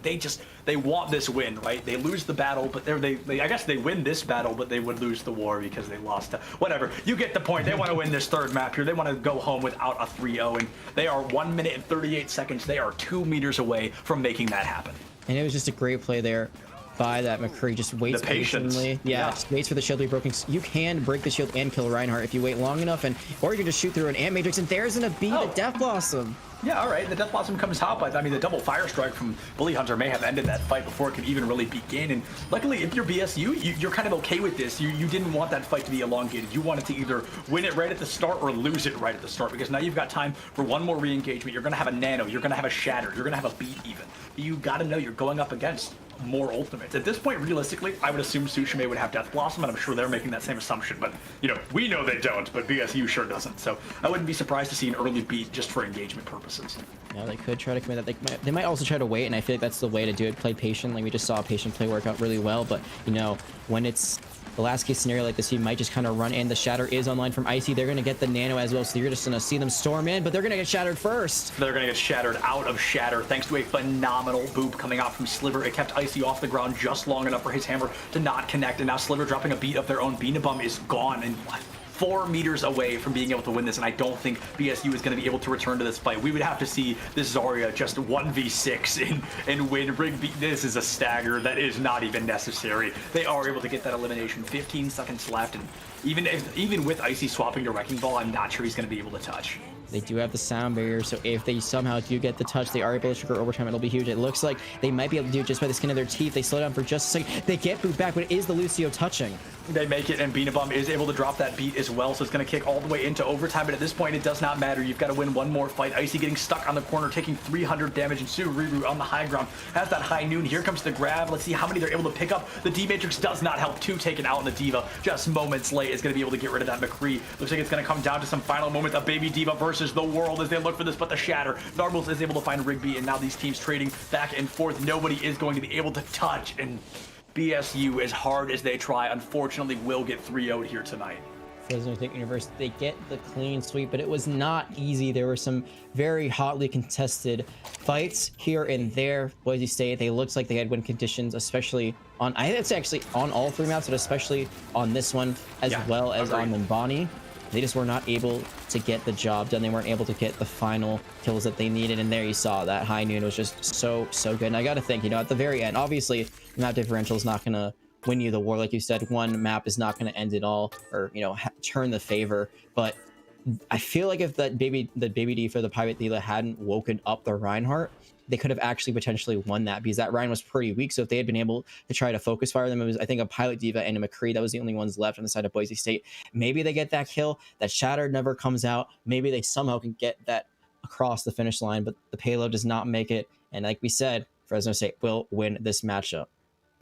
they want this win, right? They lose the battle, but I guess they win this battle, but they would lose the war because they lost to whatever. You get the point. They want to win this 3rd map here. They want to go home without a 3-0, and they are 1 minute and 38 seconds. They are 2 meters away from making that happen. And it was just a great play there by that McCree. Just waits patiently. Yeah, just waits for the shield to be broken. You can break the shield and kill Reinhardt if you wait long enough, or you can just shoot through an Ant Matrix, and there's gonna be the Death Blossom. Yeah, all right. The Death Blossom comes out, but I mean, the double fire strike from Bully Hunter may have ended that fight before it could even really begin. And luckily, if you're BSU, you're kind of okay with this. You didn't want that fight to be elongated. You wanted to either win it right at the start or lose it right at the start, because now you've got time for one more re-engagement. You're going to have a Nano. You're going to have a Shatter. You're going to have a Beat even. You got to know you're going up against more ultimates. At this point, realistically, I would assume Tsushima would have Death Blossom, and I'm sure they're making that same assumption. But, you know, we know they don't, but BSU sure doesn't. So I wouldn't be surprised to see an early beat just for engagement purposes. Yeah, they could try to commit that. They might also try to wait, and I feel like that's the way to do it. Play patiently. We just saw a patient play work out really well, but, you know, when it's the last case scenario like this, you might just kind of run in. The Shatter is online from Icy. They're going to get the Nano as well, so you're just going to see them storm in, but they're going to get shattered first. They're going to get shattered out of Shatter thanks to a phenomenal boop coming out from Sliver. It kept Icy off the ground just long enough for his hammer to not connect, and now Sliver dropping a beat of their own. Beanabum is gone, and 4 meters away from being able to win this, and I don't think BSU is going to be able to return to this fight. We would have to see this Zarya just 1v6 and win. Rigby, this is a stagger that is not even necessary. They are able to get that elimination. 15 seconds left, and even with Icy swapping to Wrecking Ball, I'm not sure he's going to be able to touch. They do have the sound barrier, so if they somehow do get the touch, they are able to trigger overtime. It'll be huge. It looks like they might be able to do it just by the skin of their teeth. They slow down for just a second. They get boot back, but it is the Lucio touching. They make it, and Beanabum is able to drop that beat as well, so it's going to kick all the way into overtime, but at this point, it does not matter. You've got to win one more fight. Icy getting stuck on the corner, taking 300 damage, and Sugariru on the high ground has that high noon. Here comes the grab. Let's see how many they're able to pick up. The D-Matrix does not help. 2 taken out on the Diva. Just moments late is going to be able to get rid of that McCree. Looks like it's going to come down to some final moments of Baby Diva versus the world as they look for this, but the Shatter. Narbles is able to find Rigby, and now these teams trading back and forth. Nobody is going to be able to touch, and BSU, as hard as they try, unfortunately will get 3-0'd here tonight. Fresno State University, they get the clean sweep, but it was not easy. There were some very hotly contested fights here and there. Boise State, they looked like they had win conditions, especially on, I think it's actually on all 3 maps, but especially on this one, as well as on Mbani. They just were not able to get the job done. They weren't able to get the final kills that they needed. And there you saw that high noon was just so good. And I got to think, you know, at the very end, obviously map differential is not going to win you the war. Like you said, one map is not going to end it all or, you know, turn the favor. But I feel like if that baby D for the Pirate Thela hadn't woken up the Reinhardt, they could have actually potentially won that, because that Ryan was pretty weak. So if they had been able to try to focus fire them, it was, I think, a Pilot Diva and a McCree. That was the only ones left on the side of Boise State. Maybe they get that kill. That Shattered never comes out. Maybe they somehow can get that across the finish line, but the payload does not make it. And like we said, Fresno State will win this matchup.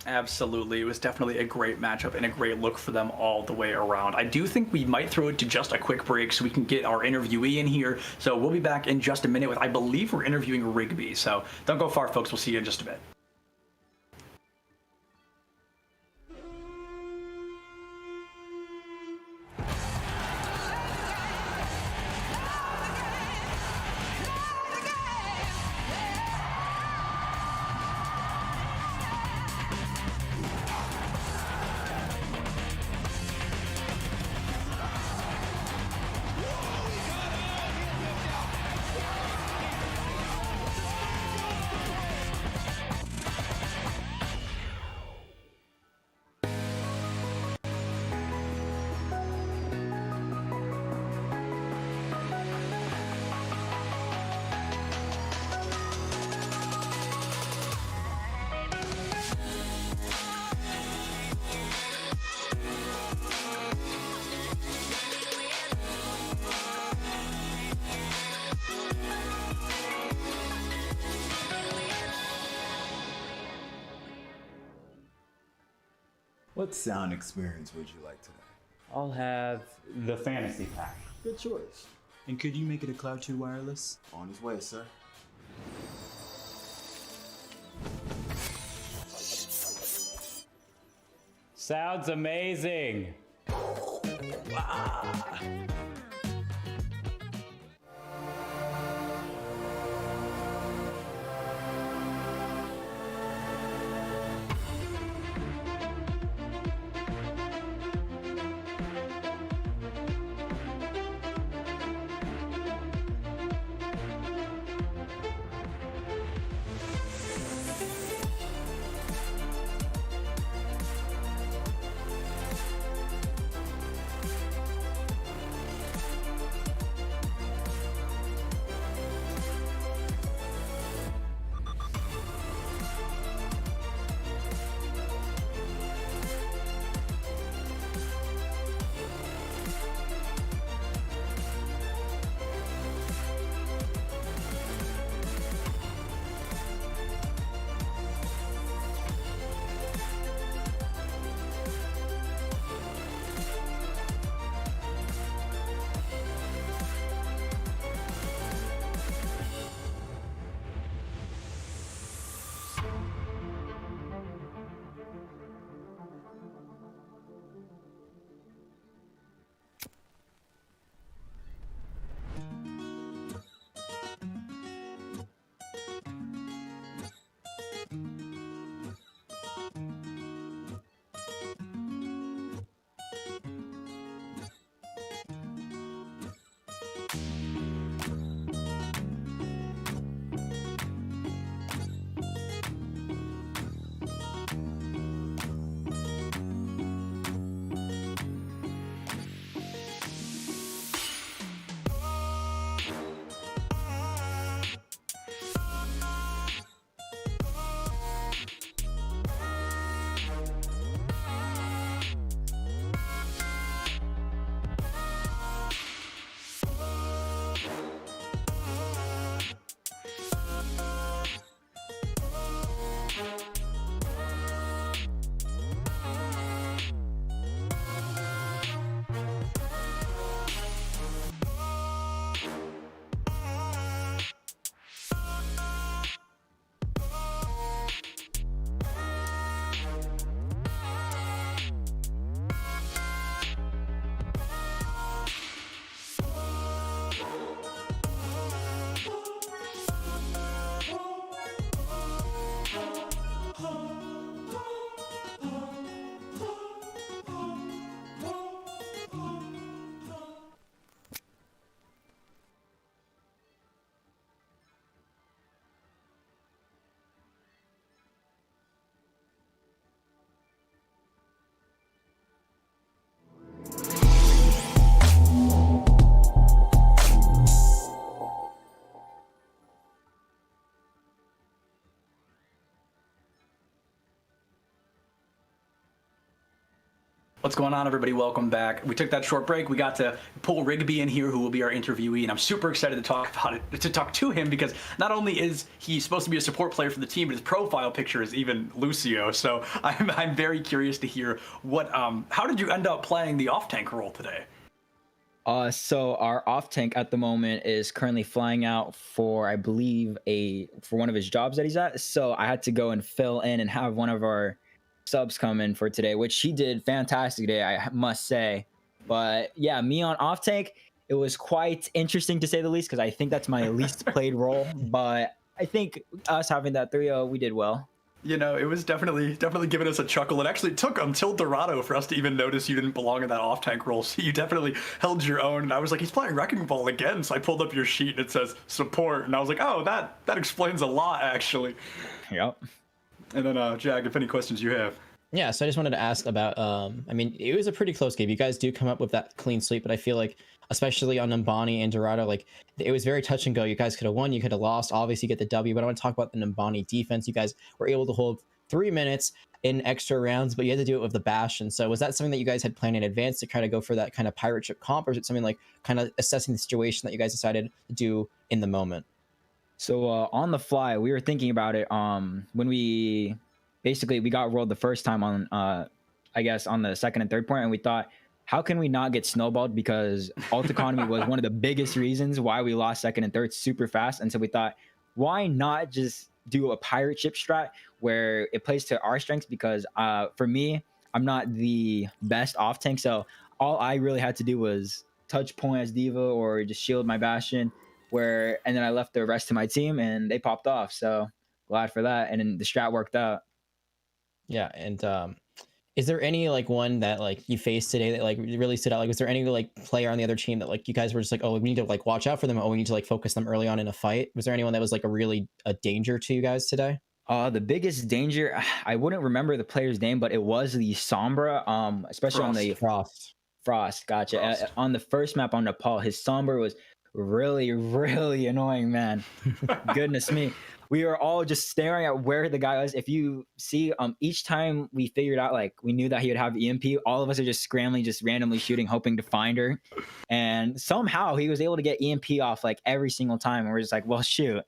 Absolutely. It was definitely a great matchup and a great look for them all the way around. I do think we might throw it to just a quick break so we can get our interviewee in here. So we'll be back in just a minute with, I believe we're interviewing Rigby. So don't go far, folks. We'll see you in just a bit. What sound experience would you like today? I'll have the fantasy pack. Good choice. And could you make it a Cloud 2 wireless? On his way, sir. Sounds amazing. What's going on, everybody? Welcome back. We took that short break. We got to pull Rigby in here, who will be our interviewee, and I'm super excited to talk about it, to talk to him, because not only is he supposed to be a support player for the team, but his profile picture is even Lucio. So I'm very curious to hear what how did you end up playing the off tank role today? So our off tank at the moment is currently flying out for, I believe, for one of his jobs that he's at. So I had to go and fill in and have one of our subs come in for today, which he did fantastic today, I must say. But yeah, me on off tank, it was quite interesting to say the least, because I think that's my least played role. But I think us having that 3-0, we did well. You know, it was definitely giving us a chuckle. It actually took until Dorado for us to even notice you didn't belong in that off tank role. So you definitely held your own. And I was like, he's playing Wrecking Ball again. So I pulled up your sheet and it says support, and I was like, oh, that explains a lot, actually. Yep. And then, Jag, if any questions you have. Yeah, so I just wanted to ask about, I mean, it was a pretty close game. You guys do come up with that clean sweep, but I feel like, especially on Numbani and Dorado, like, it was very touch and go. You guys could have won, you could have lost. Obviously, you get the W, but I want to talk about the Numbani defense. You guys were able to hold 3 minutes in extra rounds, but you had to do it with the Bastion. So was that something that you guys had planned in advance to kind of go for that kind of pirate ship comp, or is it something like kind of assessing the situation that you guys decided to do in the moment? So on the fly, we were thinking about it when we got rolled the first time on, I guess, on the second and third point, and we thought, how can we not get snowballed? Because alt economy was one of the biggest reasons why we lost second and third super fast. And so we thought, why not just do a pirate ship strat where it plays to our strengths? Because for me, I'm not the best off tank, so all I really had to do was touch point as Diva or just shield my Bastion, and then I left the rest of my team and they popped off. So glad for that, and then the strat worked out. Yeah, and is there any like one that like you faced today that like really stood out? Like, was there any like player on the other team that like you guys were just like, oh, we need to like watch out for them, oh, we need to like focus them early on in a fight? Was there anyone that was like a danger to you guys today? The biggest danger, I wouldn't remember the player's name, but it was the Sombra, especially on the Frost. Gotcha. Frost. On the first map on Nepal, his Sombra was really, really annoying, man. Goodness me. We were all just staring at where the guy was. If you see, each time we figured out, like, we knew that he would have EMP, all of us are just scrambling, just randomly shooting, hoping to find her. And somehow he was able to get EMP off like every single time. And we're just like, well, shoot.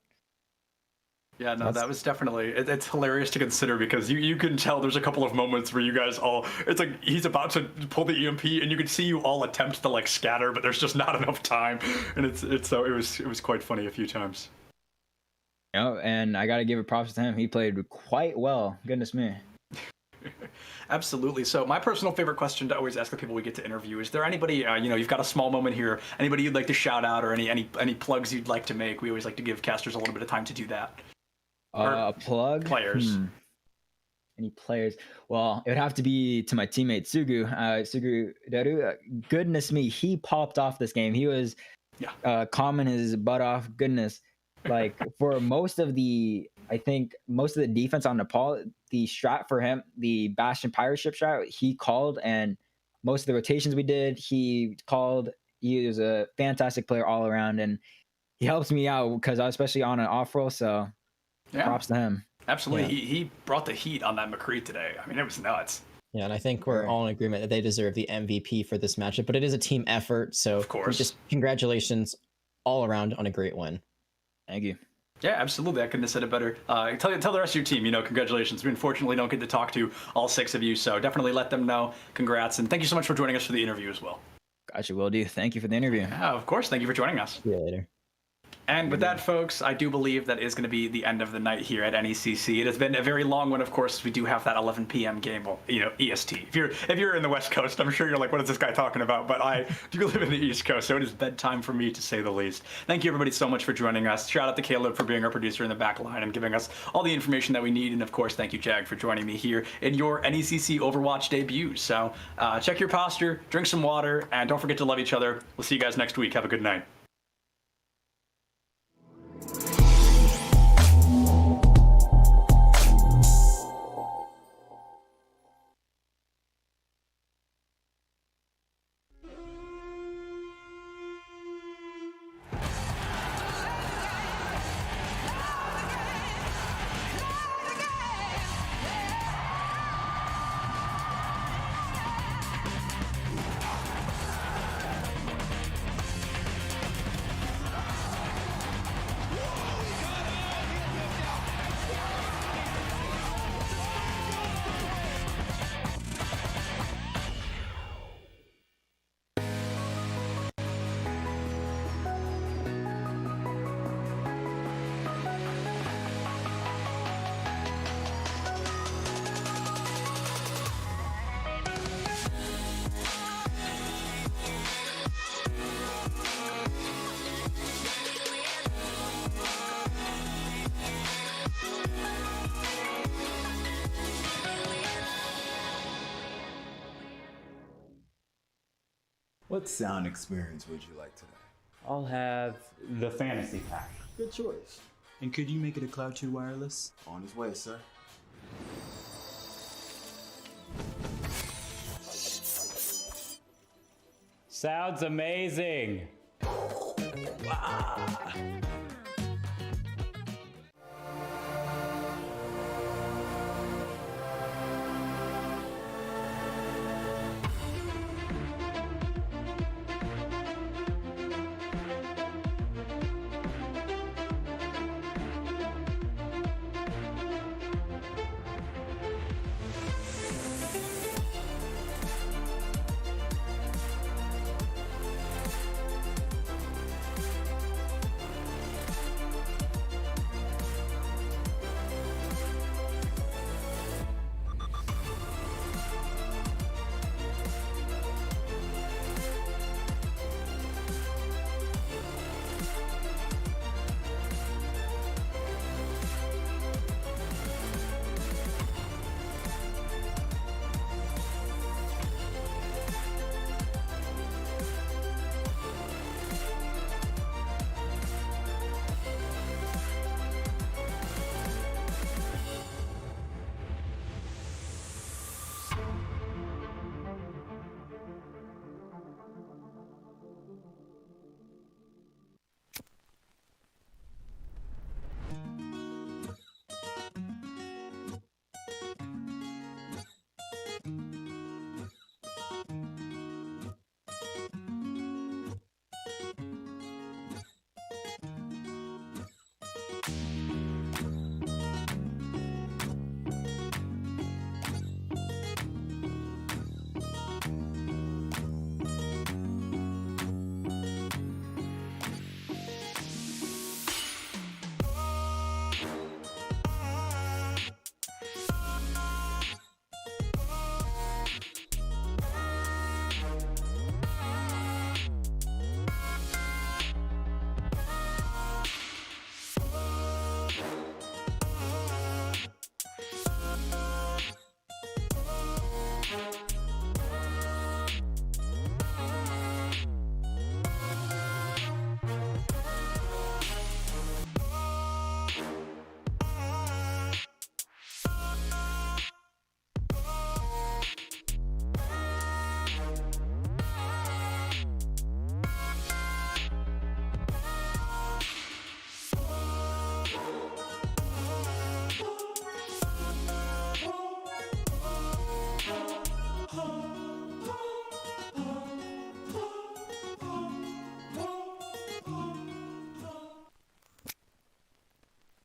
Yeah, no, that was definitely, it's hilarious to consider, because you can tell there's a couple of moments where you guys all, it's like he's about to pull the EMP and you can see you all attempt to like scatter, but there's just not enough time. And it was quite funny a few times. Yeah, and I got to give it props to him. He played quite well. Goodness me. Absolutely. So my personal favorite question to always ask the people we get to interview, is there anybody, you've got a small moment here, anybody you'd like to shout out, or any plugs you'd like to make? We always like to give casters a little bit of time to do that. A plug? Players. Any players? Well, it would have to be to my teammate Sugu. Sugu Daru. Goodness me, he popped off this game. He was calming his butt off. Goodness. Like, for most of the defense on Nepal, the strat for him, the Bastion pirate ship strat, he called, and most of the rotations we did, he called. He was a fantastic player all around, and he helps me out because I was especially on an off roll, so props to him. Absolutely. Yeah. He brought the heat on that McCree today. I mean, it was nuts. Yeah, and I think we're all in agreement that they deserve the MVP for this matchup, but it is a team effort, so of course, just congratulations all around on a great win. Thank you. Yeah, absolutely. I couldn't have said it better. Tell the rest of your team, congratulations. We unfortunately don't get to talk to all 6 of you, so definitely let them know. Congrats, and thank you so much for joining us for the interview as well. Gotcha, will do. Thank you for the interview. Yeah, of course. Thank you for joining us. See you later. And with that, folks, I do believe that is going to be the end of the night here at NECC. It has been a very long one, of course. We do have that 11 p.m. game, well, EST. If you're in the West Coast, I'm sure you're like, what is this guy talking about? But I do live in the East Coast, so it is bedtime for me, to say the least. Thank you, everybody, so much for joining us. Shout out to Caleb for being our producer in the back line and giving us all the information that we need. And, of course, thank you, Jag, for joining me here in your NECC Overwatch debut. So check your posture, drink some water, and don't forget to love each other. We'll see you guys next week. Have a good night. What sound experience would you like today? I'll have the fantasy pack. Good choice. And could you make it a Cloud 2 wireless? On his way, sir. Sounds amazing.